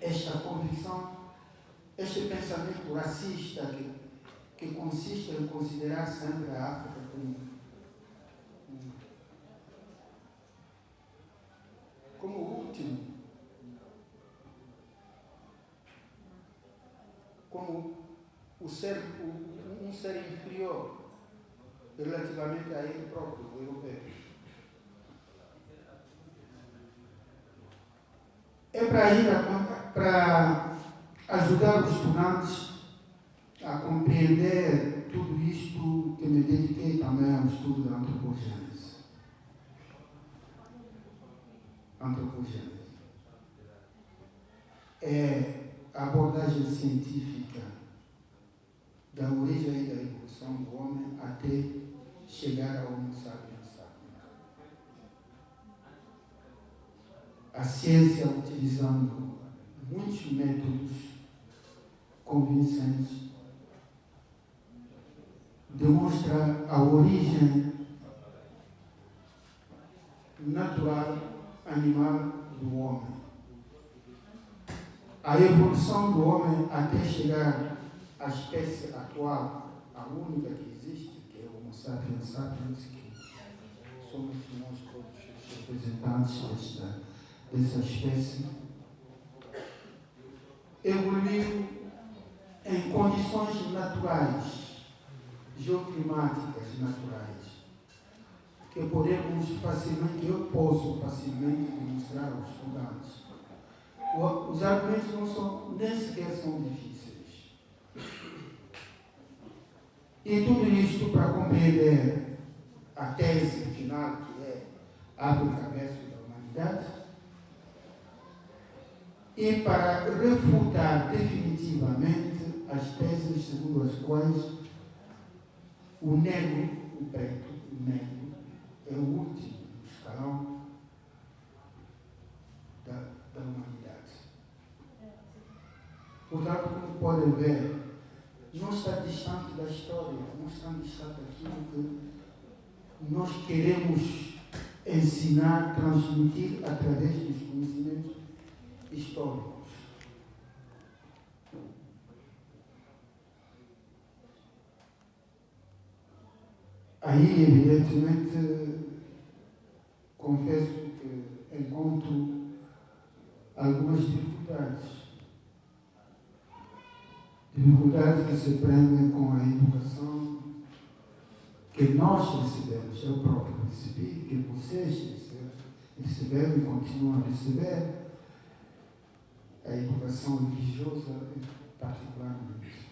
esta convicção, este pensamento racista que consiste em considerar sempre a África como o último, como um ser inferior relativamente a ele próprio, o europeu. É para ajudar os estudantes a compreender tudo isto que me dediquei também ao estudo da antropogênese. Antropogênese é a abordagem científica da origem e da evolução do homem até chegar ao Homo sapiens sapiens. A ciência, utilizando muitos métodos convincentes, demonstra a origem natural, animal do homem. A evolução do homem até chegar à espécie atual, a única que existe, que é o Homo sapiens sapiens, que somos nós todos os representantes dessa espécie, evoluiu em condições naturais, geoclimáticas naturais, que eu posso facilmente demonstrar aos estudantes. Os argumentos nem sequer são difíceis. E tudo isto para compreender a tese final, que é África versus a humanidade, e para refutar definitivamente as teses segundo as quais o negro, o preto, o negro, é o último escalão da humanidade. Portanto, como podem ver, não está distante da história, não está distante daquilo que nós queremos ensinar, transmitir através dos conhecimentos históricos. Aí, evidentemente, confesso que encontro algumas dificuldades. Dificuldades que se prendem com a educação que nós recebemos, eu próprio recebi, que vocês receberam e continuam a receber, a educação religiosa particularmente.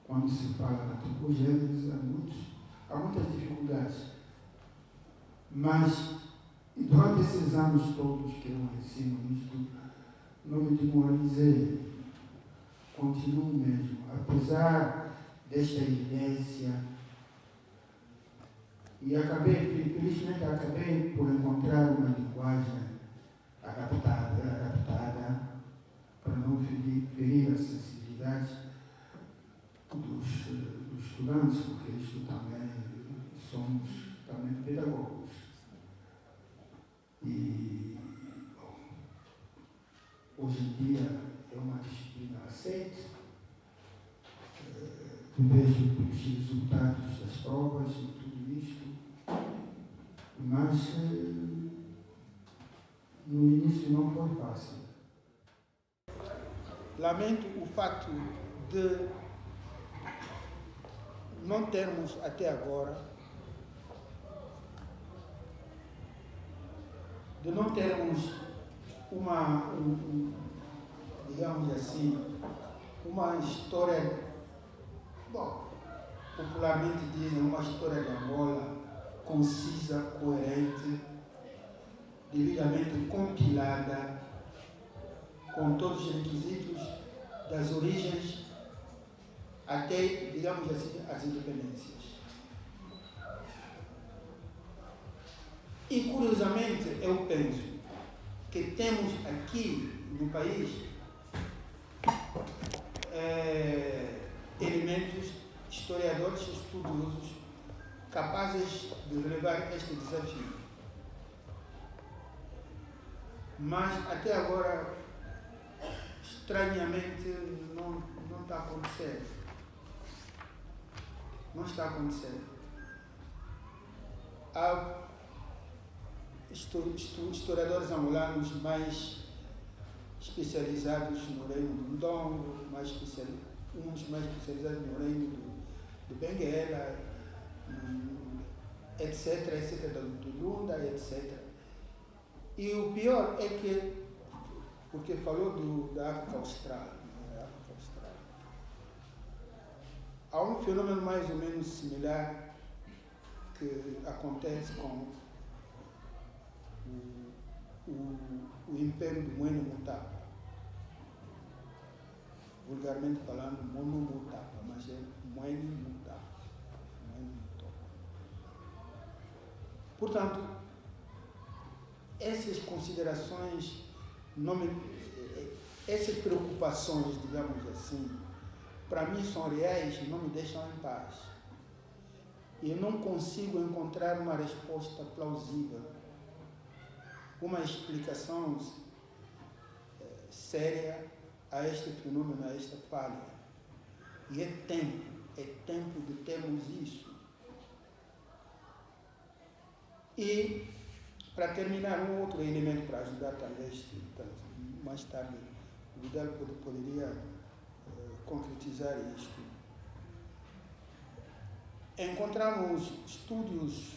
Quando se fala na antropogênese, há muitas dificuldades. Mas, durante esses anos todos que eu ensino isto, não me demoralizei. Continuo mesmo. Apesar desta evidência, e felizmente acabei por encontrar uma linguagem adaptada para não ferir a sensibilidade dos estudantes, porque isto também somos também pedagogos. 2017. Vejo os resultados das provas e tudo isto, mas no início não foi fácil. Lamento o facto de não termos até agora, digamos assim, uma história, bom, popularmente dizem uma história de Angola concisa, coerente, devidamente compilada, com todos os requisitos das origens até, digamos assim, as independências. E, curiosamente, eu penso que temos aqui no país elementos, historiadores estudiosos capazes de relevar este desafio. Mas, até agora, estranhamente, não está acontecendo. Não está acontecendo. Há historiadores angolanos mais especializados no reino do Ndongo, uns mais especializados no reino do Benguela, etc., do Lunda, etc. E o pior é que, porque falou da África Austral, há um fenômeno mais ou menos similar que acontece com o Império do Moene Mutapa, vulgarmente falando Mono Mutapa, mas é Moene Mutapa. Portanto, essas considerações, essas preocupações, digamos assim, para mim são reais e não me deixam em paz. Eu não consigo encontrar uma resposta plausível, uma explicação séria a este fenômeno, a esta falha. E é tempo de termos isso. E, para terminar, um outro elemento para ajudar, talvez, mais tarde, o Vidal poderia concretizar isto. Encontramos estudos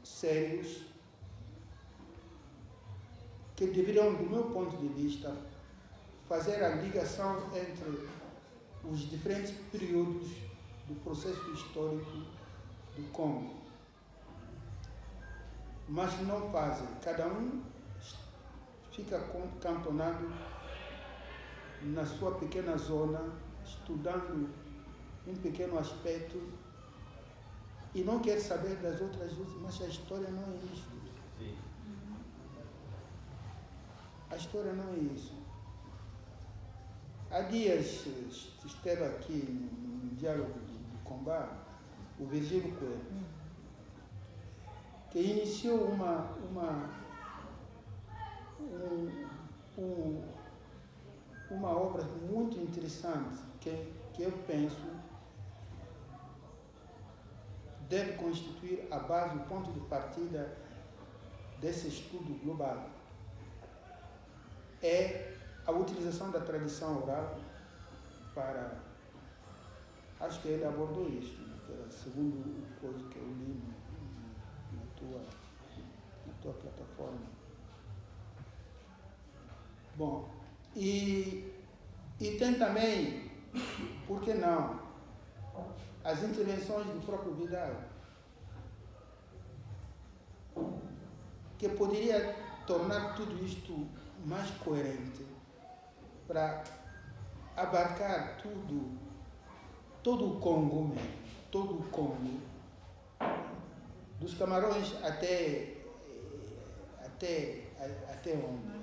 sérios que deveriam, do meu ponto de vista, fazer a ligação entre os diferentes períodos do processo histórico do Congo. Mas não fazem. Cada um fica cantonado na sua pequena zona, estudando um pequeno aspecto e não quer saber das outras coisas, mas a história não é isso. Sim. A história não é isso. Há dias esteve aqui no diálogo do Combá o Virgílio Coelho, que iniciou uma obra muito interessante que eu penso deve constituir a base, o ponto de partida desse estudo global. É a utilização da tradição oral para... Acho que ele abordou isso, que era segundo coisa que eu li na tua plataforma. Bom, e tem também, por que não, as intervenções do próprio Vidal, que poderia tornar tudo isto mais coerente para abarcar todo o Congo mesmo, todo o Congo, dos Camarões até onde?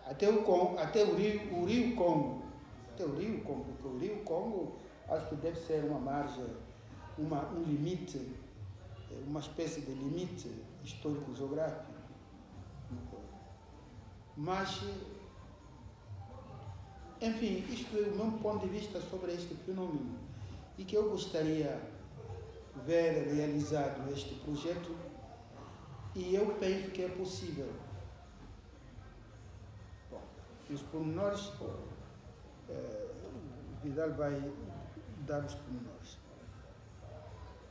Até o Rio Congo. Até o Rio Congo, porque o Rio Congo acho que deve ser uma margem, um limite, uma espécie de limite histórico-geográfico. Mas Enfim, isto é o meu ponto de vista sobre este fenômeno e que eu gostaria de ver realizado este projeto e eu penso que é possível. Bom, os pormenores, Vidal vai dar os pormenores.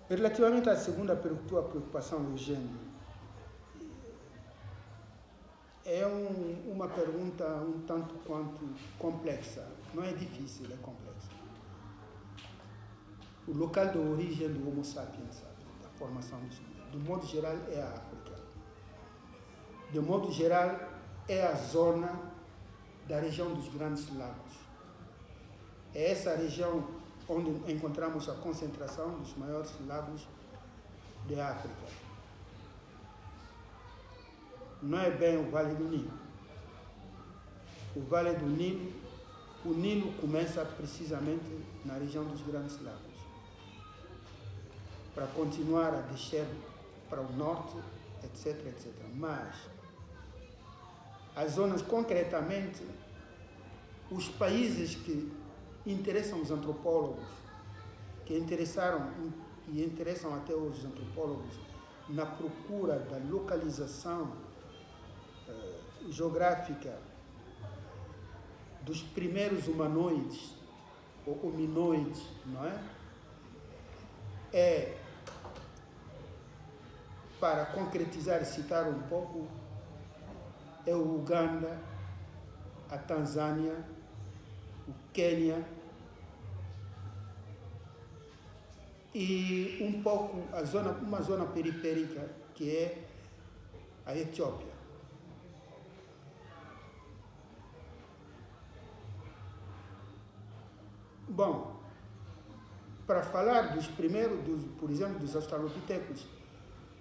Relativamente à segunda tua preocupação, Eugênio, é uma pergunta um tanto quanto complexa. Não é difícil, é complexa. O local de origem do Homo sapiens, da formação do modo geral, é a África. De modo geral, é a zona da região dos Grandes Lagos. É essa região onde encontramos a concentração dos maiores lagos de África. Não é bem o Vale do Nilo. O Vale do Nilo, o Nilo começa precisamente na região dos Grandes Lagos, para continuar a descer para o norte, etc, etc. Mas as zonas, concretamente, os países que interessam os antropólogos, que interessaram e interessam até os antropólogos na procura da localização geográfica dos primeiros humanoides ou hominoides, não é? É, para concretizar e citar um pouco, é o Uganda, a Tanzânia, o Quênia e um pouco uma zona periférica que é a Etiópia. Bom, para falar dos primeiros, por exemplo, dos australopitecos,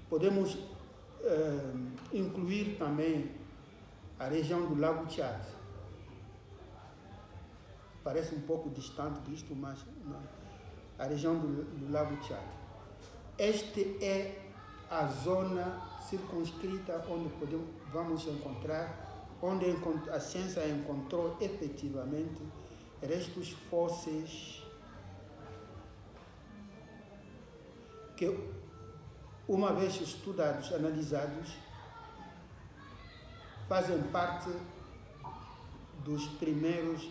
podemos incluir também a região do Lago Tchad. Parece um pouco distante disto, mas não. A região do Lago Tchad. Esta é a zona circunscrita onde vamos encontrar, onde a ciência encontrou efetivamente restos fósseis que, uma vez estudados, analisados, fazem parte dos primeiros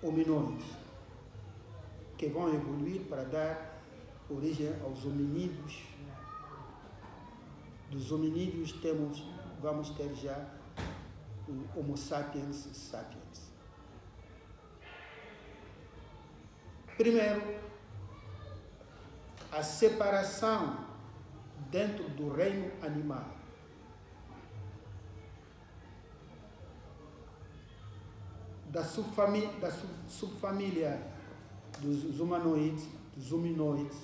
hominoides, que vão evoluir para dar origem aos hominídeos. Dos hominídeos vamos ter já o Homo sapiens sapiens. Primeiro, a separação dentro do reino animal. Da subfamília dos humanoides, dos hominoides,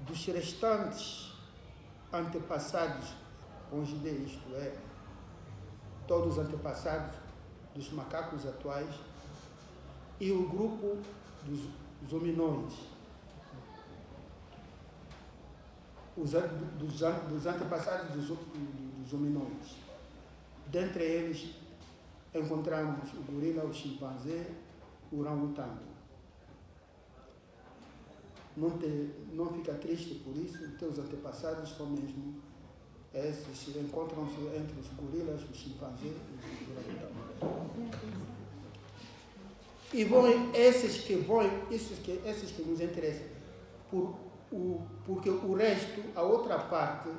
dos restantes antepassados, vamos dizer isto é, todos os antepassados dos macacos atuais e o grupo dos hominoides, dos antepassados dos hominoides. Dentre eles, encontramos o gorila, o chimpanzé, o orangotango. Não fica triste por isso, os teus antepassados são mesmo esses, encontram-se entre os gorilas, os chimpanzés e os orangotangos. E esses que nos interessam, porque o resto, a outra parte,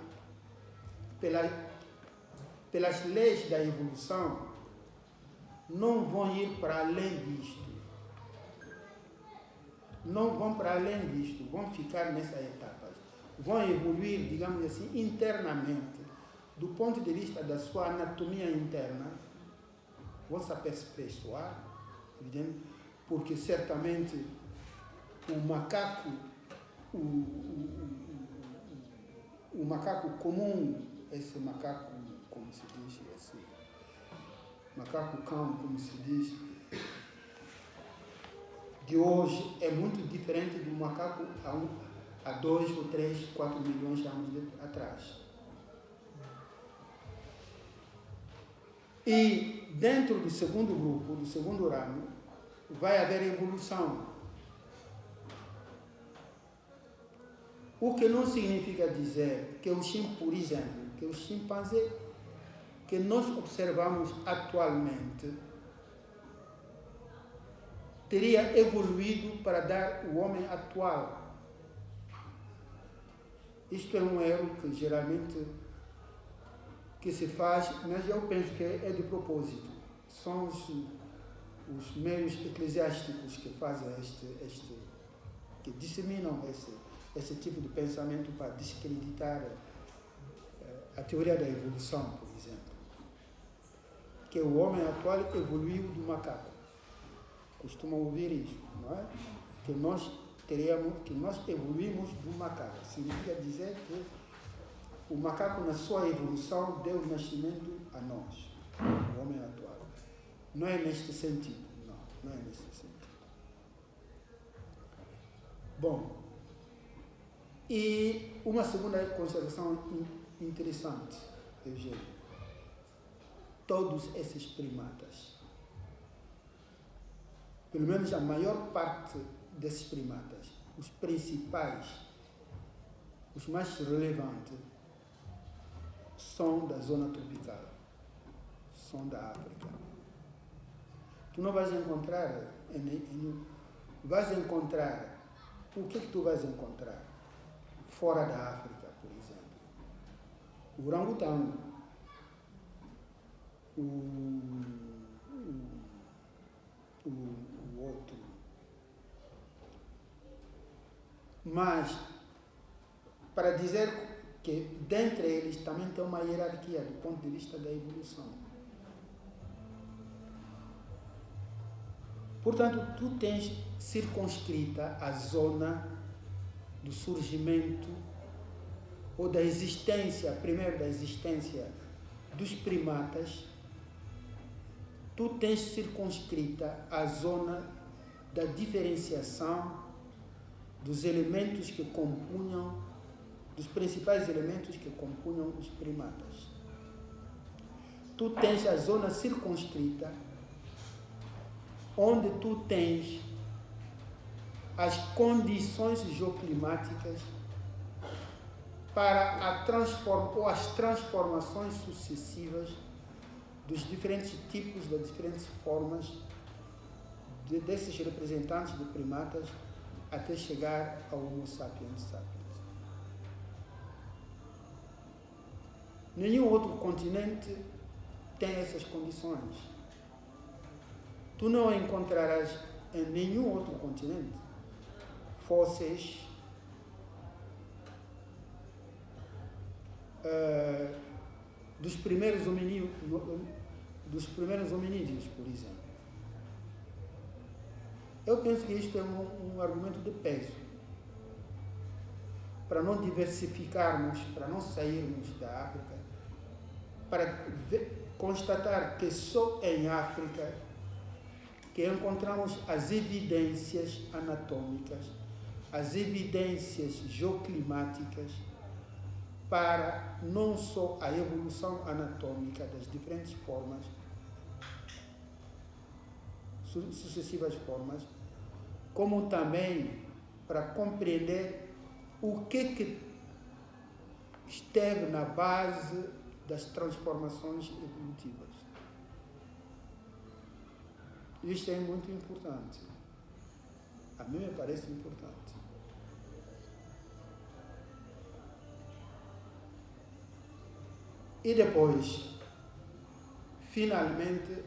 pelas leis da evolução, não vão ir para além disto. Não vão para além disto, vão ficar nessa etapa. Vão evoluir, digamos assim, internamente, do ponto de vista da sua anatomia interna, vão se aperfeiçoar, evidente, porque certamente o macaco, o macaco comum, esse macaco, como se diz, esse macaco cão, como se diz, de hoje é muito diferente do macaco há 2 ou 3, 4 milhões de anos atrás. E dentro do segundo grupo, do segundo ramo, vai haver evolução. O que não significa dizer que por exemplo, que o chimpanzé que nós observamos atualmente teria evoluído para dar o homem atual. Isto é um erro que geralmente que se faz, mas eu penso que é de propósito. São os meios eclesiásticos que fazem que disseminam esse tipo de pensamento para desacreditar a teoria da evolução, por exemplo. Que o homem atual evoluiu do macaco. Costumam ouvir isso, não é? Que nós evoluímos do macaco. Significa dizer que o macaco, na sua evolução, deu nascimento a nós, o homem atual. Não é neste sentido, não é neste sentido. Bom, e uma segunda consideração interessante, Eugênio. Todos esses primatas, pelo menos a maior parte desses primatas, os principais, os mais relevantes, são da zona tropical, são da África. Tu não vais encontrar, o que tu vais encontrar fora da África, por exemplo? O orangotango, o outro. Mas, para dizer que dentre eles também tem uma hierarquia do ponto de vista da evolução. Portanto, tu tens circunscrita a zona do surgimento ou da existência, primeiro da existência dos primatas, tu tens circunscrita a zona da diferenciação dos elementos que compunham, dos principais elementos que compunham os primatas. Tu tens a zona circunscrita onde tu tens as condições geoclimáticas para as transformações sucessivas dos diferentes tipos, das diferentes formas desses representantes de primatas até chegar ao Homo sapiens sapiens. Nenhum outro continente tem essas condições. Tu não encontrarás em nenhum outro continente fósseis dos primeiros hominídeos, por exemplo. Eu penso que isto é um argumento de peso para não diversificarmos, para não sairmos da África, para constatar que só em África que encontramos as evidências anatômicas, as evidências geoclimáticas para não só a evolução anatômica das diferentes formas, sucessivas formas, como também para compreender o que esteve na base das transformações evolutivas. Isto é muito importante. A mim me parece importante. E depois, finalmente,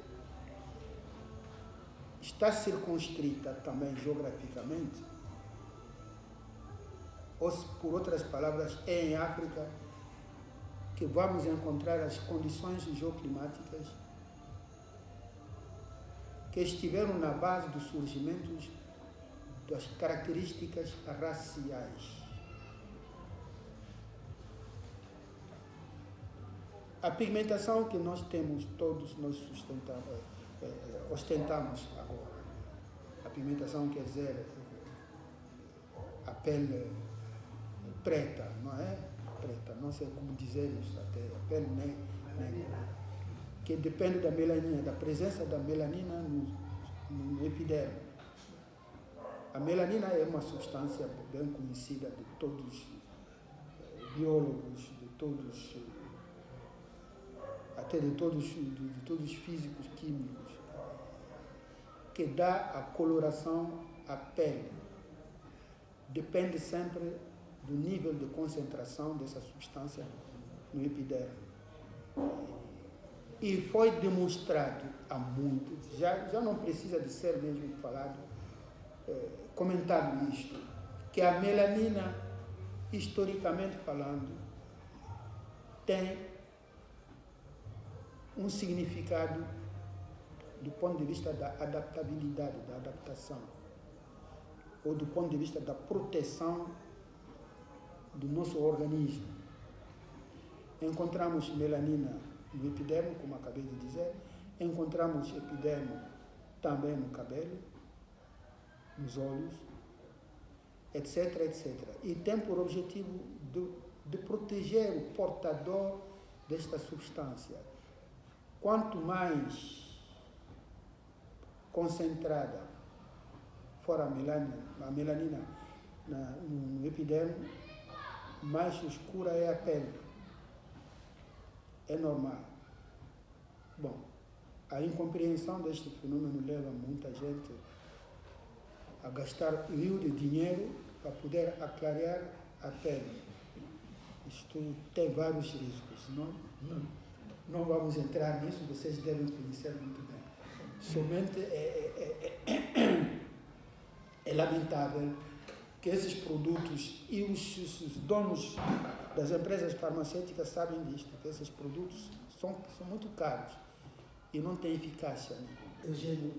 está circunscrita também geograficamente, ou por outras palavras, é em África que vamos encontrar as condições geoclimáticas que estiveram na base dos surgimentos das características raciais. A pigmentação que nós temos, todos nós ostentamos agora. A pigmentação quer dizer a pele preta, não é? Preta, não sei como dizer isso até, a pele negra. que depende da melanina, da presença da melanina no epiderme. A melanina é uma substância bem conhecida de todos os biólogos, de todos, até de todos os físicos químicos, que dá a coloração à pele. Depende sempre do nível de concentração dessa substância no epiderme. E foi demonstrado há muito, já não precisa de ser mesmo falado, comentado isto, que a melanina, historicamente falando, tem um significado do ponto de vista da adaptabilidade, da adaptação, ou do ponto de vista da proteção do nosso organismo. Encontramos melanina no epidermo, como acabei de dizer, encontramos epidermo também no cabelo, nos olhos, etc, etc. E tem por objetivo de proteger o portador desta substância. Quanto mais concentrada for a melanina no epidermo, mais escura é a pele. É normal. Bom, a incompreensão deste fenômeno leva muita gente a gastar rio de dinheiro para poder aclarear a pele. Isto tem vários riscos. Não vamos entrar nisso, vocês devem conhecer muito bem. Somente é lamentável que esses produtos, e os donos das empresas farmacêuticas sabem disto, que esses produtos são muito caros e não têm eficácia. Eugênio,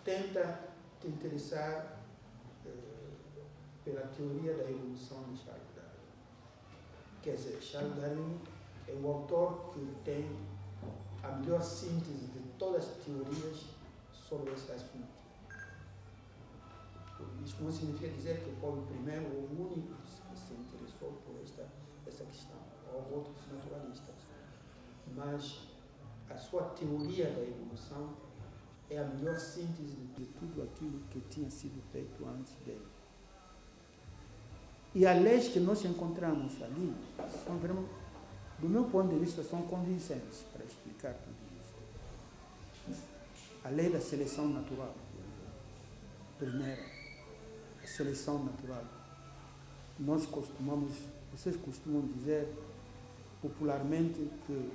tenta te interessar pela teoria da evolução de Charles Darwin. Quer dizer, Charles Darwin é o autor que tem a melhor síntese de todas as teorias sobre esse assunto. Isso não significa dizer que foi o primeiro ou o único que se interessou por essa questão, ou outros naturalistas. Mas a sua teoria da evolução é a melhor síntese de tudo aquilo que tinha sido feito antes dele. E as leis que nós encontramos ali, do meu ponto de vista, são convincentes para explicar tudo isso. A lei da seleção natural, primeira, a seleção natural. Vocês costumam dizer popularmente que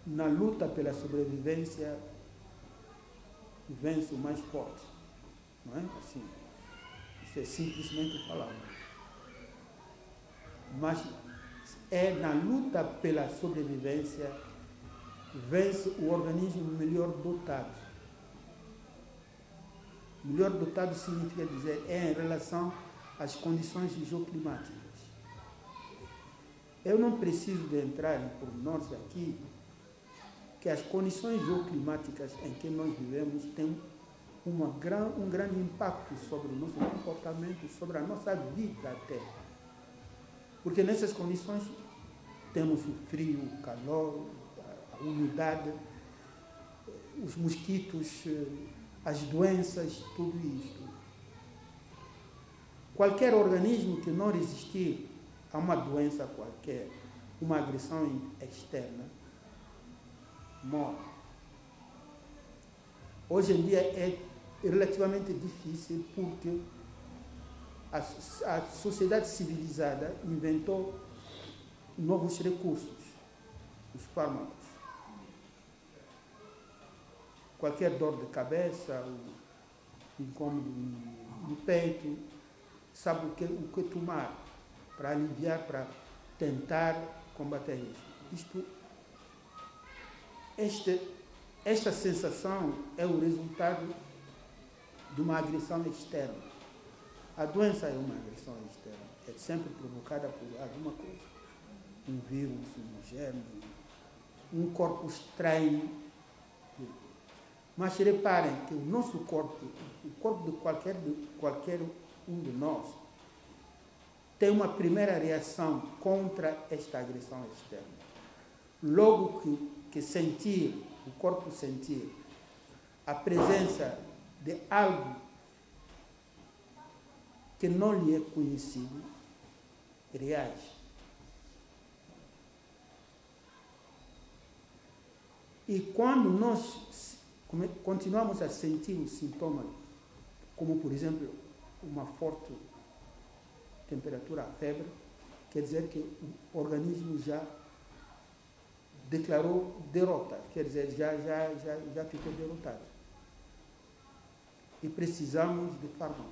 na luta pela sobrevivência vence o mais forte. Não é assim? Isso é simplesmente falado. Mas é na luta pela sobrevivência vence o organismo melhor dotado. Melhor dotado significa dizer, em relação às condições geoclimáticas. Eu não preciso de entrar em pormenores aqui, que as condições geoclimáticas em que nós vivemos têm um grande impacto sobre o nosso comportamento, sobre a nossa vida até. Porque nessas condições temos o frio, o calor, a umidade, os mosquitos, as doenças, tudo isto. Qualquer organismo que não resistir a uma doença qualquer, uma agressão externa, morre. Hoje em dia é relativamente difícil porque a sociedade civilizada inventou novos recursos, os fármacos. Qualquer dor de cabeça, incômodo no peito, sabe o que tomar para aliviar, para tentar combater isso. Esta sensação é o resultado de uma agressão externa. A doença é uma agressão externa, é sempre provocada por alguma coisa. Um vírus, um germe, um corpo estranho. Mas reparem que o nosso corpo, o corpo de qualquer um de nós, tem uma primeira reação contra esta agressão externa. Logo que sentir, o corpo sentir a presença de algo que não lhe é conhecido, reage. E quando nós continuamos a sentir os sintomas, como por exemplo uma forte temperatura, febre, quer dizer que o organismo já declarou derrota, quer dizer, já ficou derrotado. E precisamos de fármacos.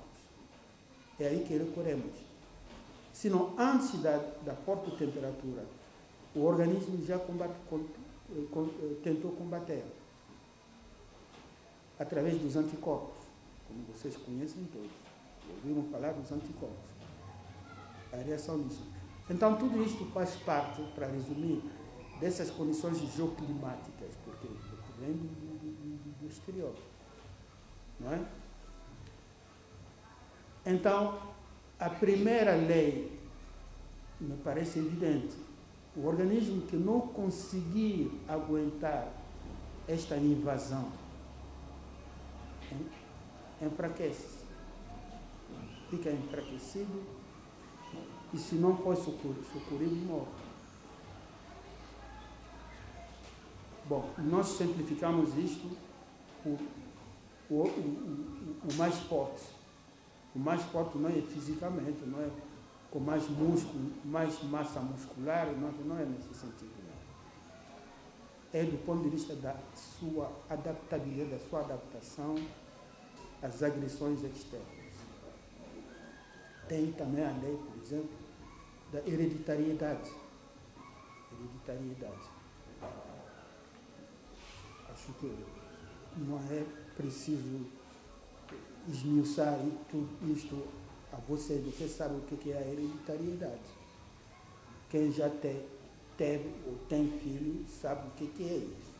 É aí que recorremos. Senão, antes da forte temperatura, o organismo já tentou combater através dos anticorpos, como vocês conhecem todos. Ouviram falar dos anticorpos. A reação disso. Então, tudo isto faz parte, para resumir, dessas condições geoclimáticas, porque vem do exterior. Não é? Então, a primeira lei me parece evidente. O organismo que não conseguir aguentar esta invasão enfraquece. Fica enfraquecido e, se não for socorrido, morre. Bom, nós simplificamos isto por o mais forte. O mais forte não é fisicamente, não é com mais músculo, mais massa muscular, não é nesse sentido. Não. É do ponto de vista da sua adaptabilidade, da sua adaptação às agressões externas. Tem também a lei, por exemplo, da hereditariedade. Acho que não é preciso esmiuçar tudo isto a vocês. Você sabe o que é a hereditariedade. Quem já teve ou tem filho sabe o que é isso.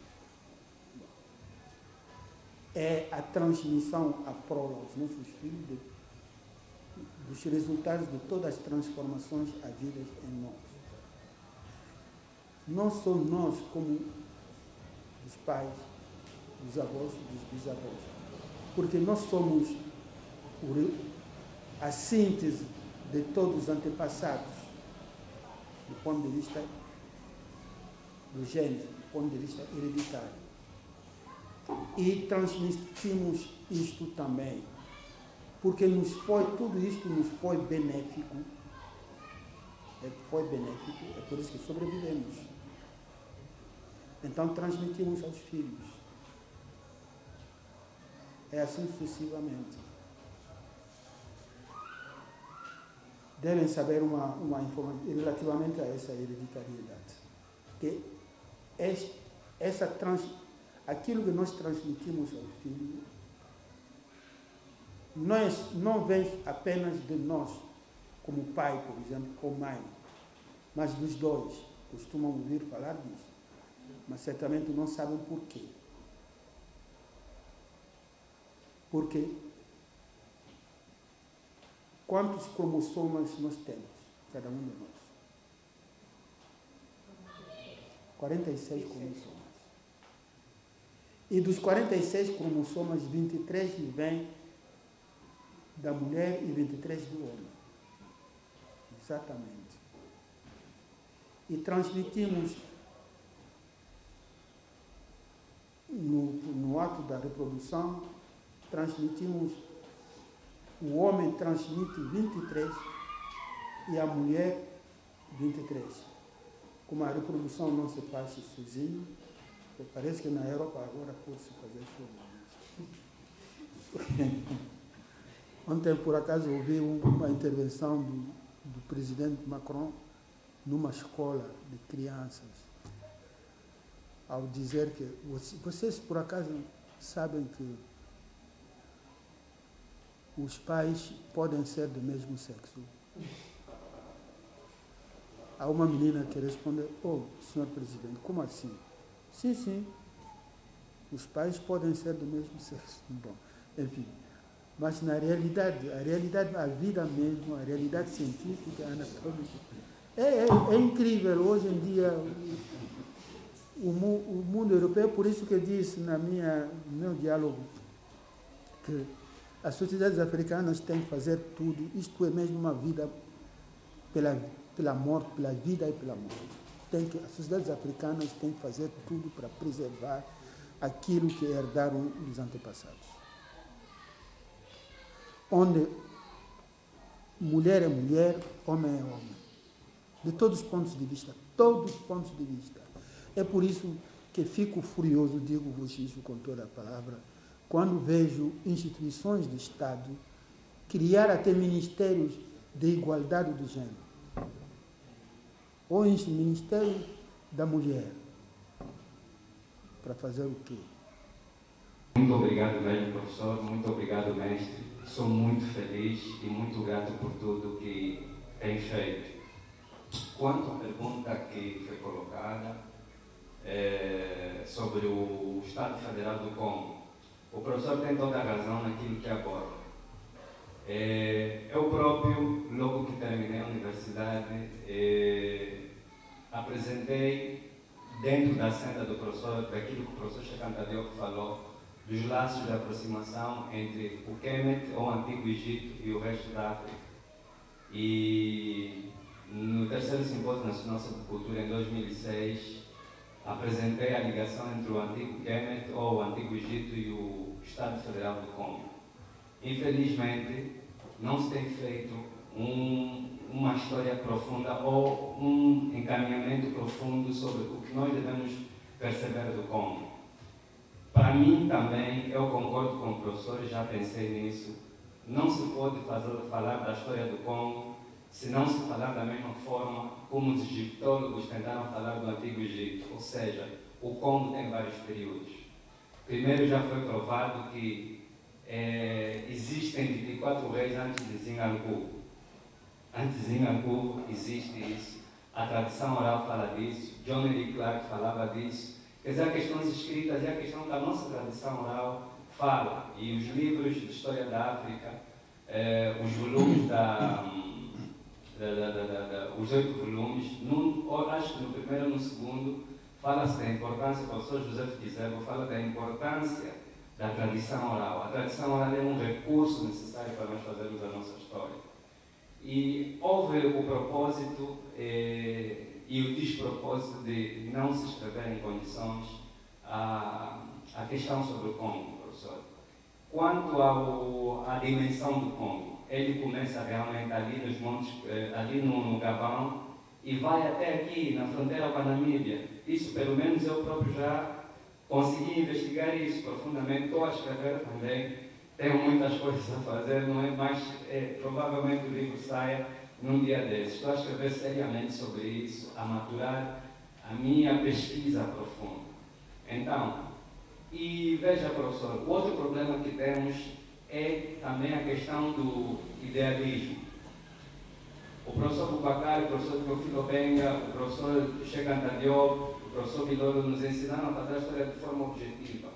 É a transmissão à prole aos nossos filhos dos resultados de todas as transformações havidas em nós. Não só nós, como os pais, os avós, os bisavós. Porque nós somos a síntese de todos os antepassados, do ponto de vista do gênero, do ponto de vista hereditário. E transmitimos isto também, porque tudo isto nos foi benéfico. É por isso que sobrevivemos. Então transmitimos aos filhos. É assim sucessivamente. Devem saber uma informação relativamente a essa hereditariedade. Que aquilo que nós transmitimos aos filhos não vem apenas de nós, como pai, por exemplo, ou mãe, mas dos dois. Costumam ouvir falar disso, mas certamente não sabem porquê. Porque quantos cromossomas nós temos, cada um de nós? 46 cromossomas. E dos 46 cromossomas, 23 vêm da mulher e 23 do homem. Exatamente. E transmitimos no ato da reprodução, o homem transmite 23 e a mulher 23. Como a reprodução não se faz sozinho, parece que na Europa agora pode-se fazer sozinho. Ontem, por acaso, ouvi uma intervenção do presidente Macron numa escola de crianças, ao dizer que vocês, por acaso, sabem que os pais podem ser do mesmo sexo. Há uma menina que responde: senhor presidente, como assim? Sim, os pais podem ser do mesmo sexo. Bom, enfim, mas na realidade, a vida mesmo, a realidade científica, anatômica, é incrível. Hoje em dia, o mundo europeu, por isso que eu disse no meu diálogo, que as sociedades africanas têm que fazer tudo, isto é mesmo uma vida pela morte, pela vida e pela morte. As sociedades africanas têm que fazer tudo para preservar aquilo que herdaram dos antepassados. Onde mulher é mulher, homem é homem. De todos os pontos de vista, todos os pontos de vista. É por isso que fico furioso, digo-vos isso com toda a palavra, quando vejo instituições de Estado criar até ministérios de igualdade do gênero. Ou Ministério da Mulher. Para fazer o quê? Muito obrigado mesmo, professor. Muito obrigado, mestre. Sou muito feliz e muito grato por tudo que tem feito. Quanto à pergunta que foi colocada sobre o Estado Federal do Congo, o professor tem toda a razão naquilo que aborda. Eu próprio, logo que terminei a universidade, apresentei dentro da senda do professor, daquilo que o professor Chekanta Diop falou, dos laços de aproximação entre o Kemet, ou o Antigo Egito, e o resto da África. E no terceiro Simpósio Nacional sobre Cultura, em 2006, apresentei a ligação entre o Antigo Kemet, ou o Antigo Egito, e o Estado Federal do Congo. Infelizmente, não se tem feito uma história profunda ou um encaminhamento profundo sobre o que nós devemos perceber do Congo. Para mim também, eu concordo com o professor, já pensei nisso, não se pode falar da história do Congo se não se falar da mesma forma como os egiptólogos tentaram falar do Antigo Egito, ou seja, o Congo tem vários períodos. Primeiro, já foi provado que existem 24 reis antes de Zingangu. Antes de Zingangu existe isso. A tradição oral fala disso. John Henry Clark falava disso. Quer dizer, há questões escritas e a questão da nossa tradição oral fala. E os livros de história da África, os volumes os 8 volumes, acho que no primeiro e no segundo, fala-se da importância, o professor José Kizebo fala da importância da tradição oral. A tradição oral é um recurso necessário para nós fazermos a nossa história. E houve o propósito e o despropósito de não se escrever em condições a questão sobre o Congo, professor. Quanto à dimensão do Congo, ele começa realmente ali nos montes, ali no Gabão, e vai até aqui, na fronteira com a Namíbia. Isso, pelo menos, eu próprio já consegui investigar isso profundamente. Estou a escrever também, tenho muitas coisas a fazer, não é? Mas provavelmente o livro saia num dia desses. Estou a escrever seriamente sobre isso, a maturar a minha pesquisa profunda. Então, e veja, professor, o outro problema que temos é também a questão do idealismo. O professor Boubacar, o professor Teofilo Benga, o professor Chekanta Diop, o professor Bilolo nos ensinaram a fazer a história de forma objetiva,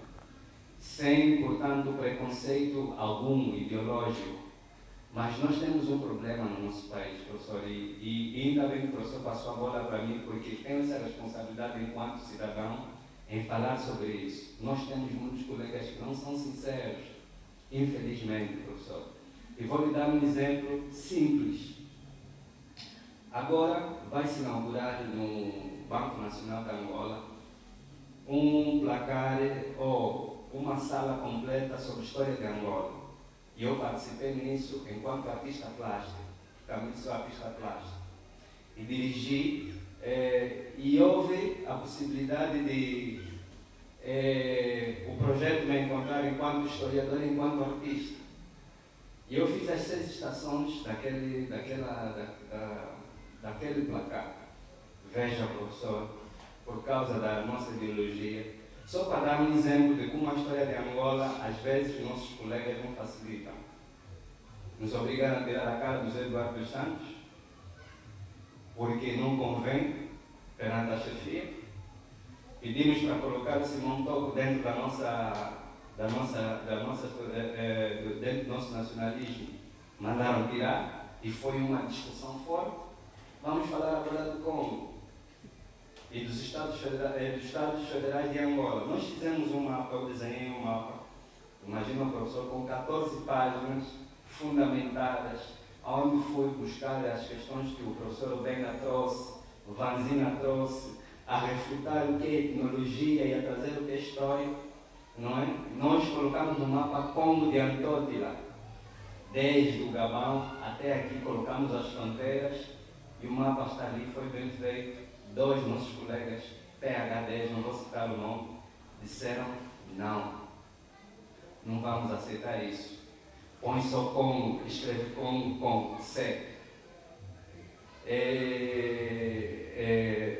sem, portanto, preconceito algum ideológico. Mas nós temos um problema no nosso país, professor, e ainda bem que o professor passou a bola para mim, porque tenho essa responsabilidade enquanto cidadão em falar sobre isso. Nós temos muitos colegas que não são sinceros, infelizmente, professor. E vou lhe dar um exemplo simples. Agora vai-se inaugurar no Banco Nacional de Angola um placar ou uma sala completa sobre a história de Angola. E eu participei nisso enquanto artista plástico, também sou artista plástico. E dirigi, e houve a possibilidade de o projeto me encontrar enquanto historiador e enquanto artista. E eu fiz as 6 estações daquele placar. Veja, professor, por causa da nossa ideologia, só para dar um exemplo de como a história de Angola, às vezes, os nossos colegas não facilitam. Nos obrigam a tirar a cara dos Eduardo dos Santos, porque não convém perante a chefia. Pedimos para colocar o Simão Toco dentro da nossa dentro do nosso nacionalismo, mandaram tirar e foi uma discussão forte. Vamos falar agora do Congo e dos Estados Federais de Angola. Nós fizemos um mapa, eu desenhei um mapa, imagina o professor, com 14 páginas fundamentadas, onde fui buscar as questões que o professor Obenga trouxe, o Vanzina trouxe, a refutar o que é etnologia e a trazer o que é história, não é? Nós colocamos no mapa Congo de Antótila, desde o Gabão até aqui, colocamos as fronteiras e o mapa está ali, foi bem feito. Dois nossos colegas, PH10, não vou citar o nome, disseram não vamos aceitar isso. Põe só Congo, escreve Congo com C.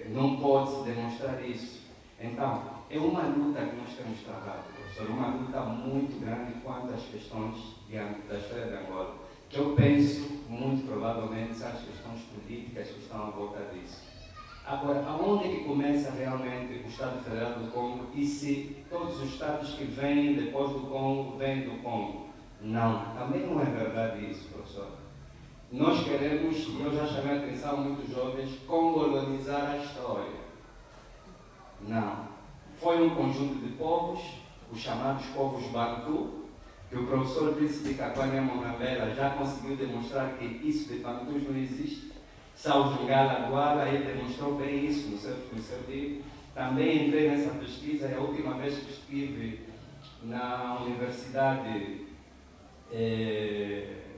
Não pode-se demonstrar isso. Então, é uma luta que nós temos travado, professor, uma luta muito grande quanto às questões da história de Angola, que eu penso, muito provavelmente, são as questões políticas que estão à volta disso. Agora, aonde é que começa realmente o Estado Federal do Congo e se todos os estados que vêm depois do Congo vêm do Congo? Não, também não é verdade isso, professor. Nós queremos, e eu já chamei a atenção a muitos jovens, congolonizar a história. Não. Foi um conjunto de povos, os chamados povos Bantu, que o professor Príncipe Kakwanya Monabela já conseguiu demonstrar que isso de Bantus não existe. Saujungala Guala, ele demonstrou bem isso no seu livro. Também entrei nessa pesquisa, é a última vez que estive na Universidade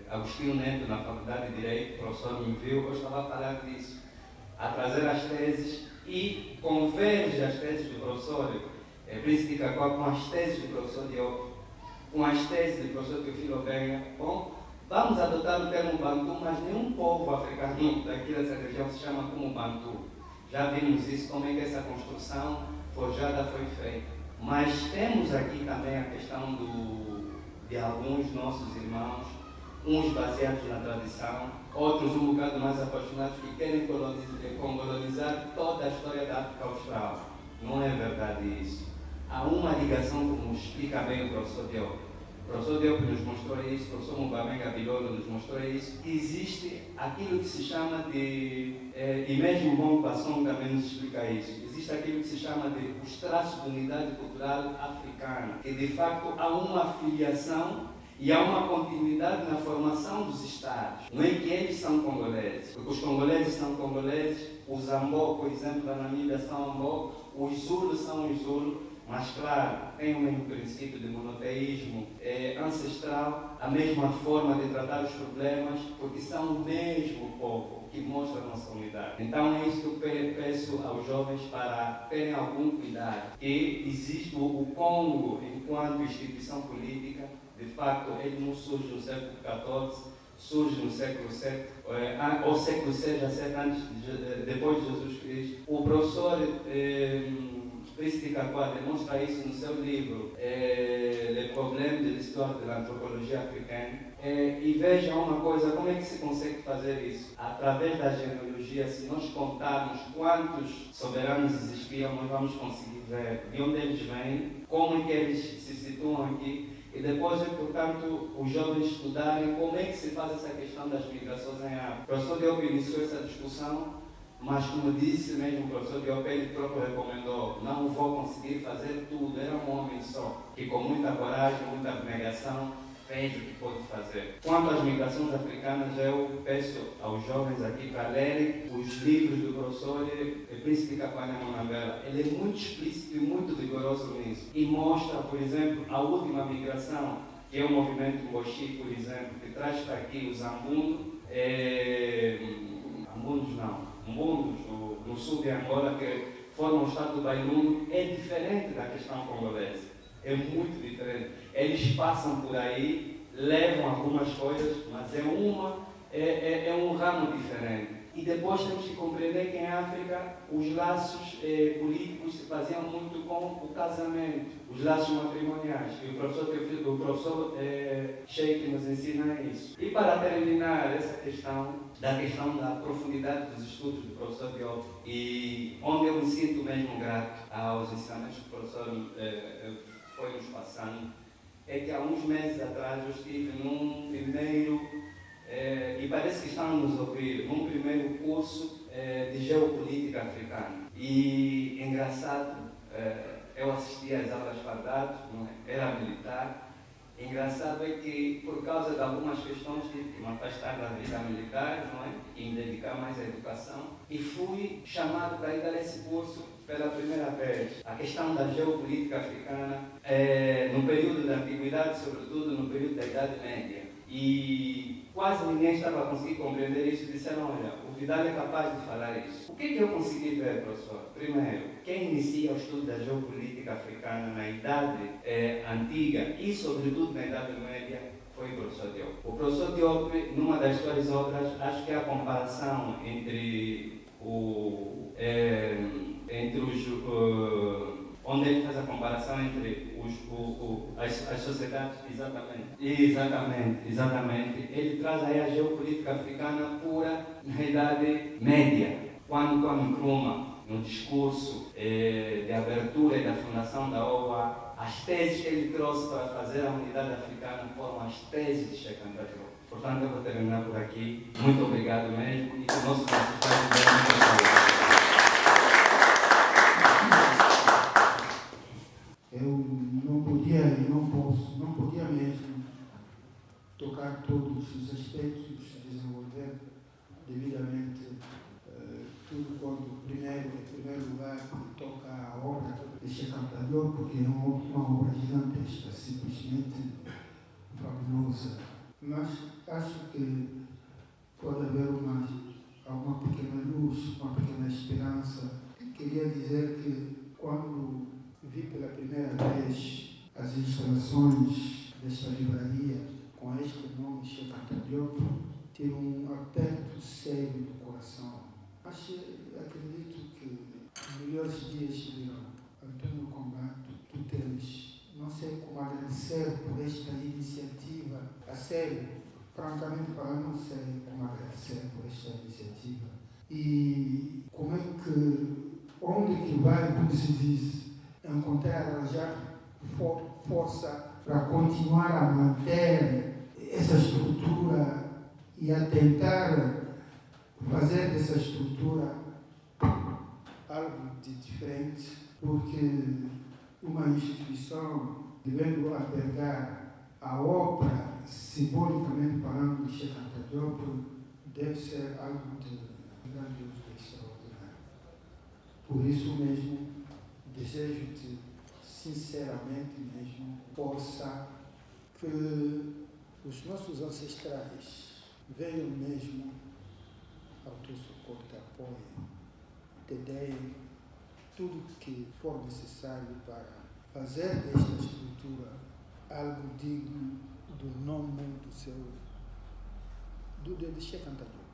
Agostinho Neto, na Faculdade de Direito, o professor me viu, eu estava a falar disso, a trazer as teses e converge as teses do professor Príncipe Kakwanya com as teses do professor Diop, com as teses do professor Teofilo Obenga. Bom, vamos adotar o termo Bantu, mas nenhum povo africano daqui dessa região se chama como Bantu. Já vimos isso, como é que essa construção forjada foi feita. Mas temos aqui também a questão de alguns nossos irmãos, uns baseados na tradição, outros um bocado mais apaixonados que querem colonizar toda a história da África Austral. Não é verdade isso. Há uma ligação, como explica bem o professor Diop. O professor Diop nos mostrou isso, o professor Mubamenga Bilolo nos mostrou isso. Existe aquilo que se chama de, e mesmo Bom Passong também nos explica isso, existe aquilo que se chama de os traços de unidade cultural africana, que de facto há uma filiação e há uma continuidade na formação dos Estados. Não é que eles são congoleses, porque os congoleses são congoleses, os Ambó, por exemplo, da Namíbia são Ambó, os Zulus são os Zulus. Mas, claro, tem o mesmo princípio de monoteísmo ancestral, a mesma forma de tratar os problemas, porque são o mesmo povo que mostra a nossa unidade. Então, é isso que eu peço aos jovens para terem algum cuidado. Que existe o Congo, enquanto instituição política, de facto, ele não surge no século XIV, surge no século VII, ou século VI, depois de Jesus Cristo. O professor Príncipe Kakwanya demonstra isso no seu livro, Le Problème de l'Histoire de l'Anthropologie Africaine. E vejam uma coisa, como é que se consegue fazer isso? Através da genealogia, se nós contarmos quantos soberanos existiam, nós vamos conseguir ver de onde eles vêm, como é que eles se situam aqui. E depois, portanto, os jovens estudarem como é que se faz essa questão das migrações em África. O professor Diop iniciou essa discussão, mas como disse mesmo o professor Diop, ele próprio recomendou, não vou conseguir fazer tudo, era um homem só, que com muita coragem, muita abnegação, fez o que pôde fazer. Quanto às migrações africanas, eu peço aos jovens aqui para lerem os livros do professor Príncipe Kakwanya Monabela. Ele é muito explícito e muito vigoroso nisso. E mostra, por exemplo, a última migração, que é o movimento Moshi, por exemplo, que traz para aqui os Ambundos, Mbundos, no sul de Angola, que formam o estado do Bailungu, é diferente da questão congolesa. É muito diferente. Eles passam por aí, levam algumas coisas, mas é um ramo diferente. E depois temos que compreender que em África os laços políticos se faziam muito com o casamento, os laços matrimoniais. E o professor Sheikh nos ensina isso. E para terminar essa questão da profundidade dos estudos do professor Diop, e onde eu me sinto mesmo grato aos ensinamentos que o professor foi nos passando, é que há uns meses atrás eu estive num primeiro, e parece que estão a nos ouvir, num primeiro curso de geopolítica africana. E engraçado, eu assisti às aulas fardadas, era militar. Engraçado é que, por causa de algumas questões, tive que me afastar da vida militar, e me dedicar mais à educação. E fui chamado para ir dar esse curso pela primeira vez. A questão da geopolítica africana, no período da antiguidade, sobretudo no período da Idade Média. E quase ninguém estava a conseguir compreender isso. Disseram, olha, o Vidal é capaz de falar isso. O que eu consegui ver, professor? Primeiro, quem inicia o estudo da geopolítica africana na Idade Antiga e, sobretudo, na Idade Média, foi o professor Diop. O professor Diop, numa das suas obras, acho que é a comparação entre onde ele faz a comparação entre as sociedades, exatamente. Ele traz aí a geopolítica africana pura na Idade Média, quando Kwame Nkrumah, no discurso de abertura e da fundação da OAA, as teses que ele trouxe para fazer a unidade africana foram as teses de Cheikh Anta Diop. Portanto, eu vou terminar por aqui. Muito obrigado mesmo e que o nosso consultório dê muita saúde. Eu não podia mesmo tocar todos os aspectos, desenvolver devidamente tudo quanto, em primeiro lugar, toca a obra de Cheikh Anta Diop, porque é uma obra gigantesca, simplesmente fabulosa. Mas acho que pode haver alguma pequena luz, uma pequena esperança. Queria dizer que quando vi pela primeira vez as instalações desta livraria com este nome, Cheikh Anta Diop, tive um aperto sério do coração. Mas acredito que melhores dias virão. Antônio Combato, tu tens, não sei como agradecer por esta iniciativa. A sério, francamente falando, não sei como agradecer por esta iniciativa. E como é que, onde que vai, como se diz, encontrar, arranjar força para continuar a manter essa estrutura e a tentar fazer dessa estrutura algo de diferente, porque uma instituição devendo albergar a obra, simbolicamente falando, de Cheikh Anta Diop, deve ser algo de grandioso e extraordinário. Por isso mesmo, desejo-te sinceramente mesmo força, que os nossos ancestrais venham mesmo ao teu socorro, te apoiem, te deem tudo que for necessário para fazer desta estrutura algo digno do nome do seu, de Cheikh Anta Diop.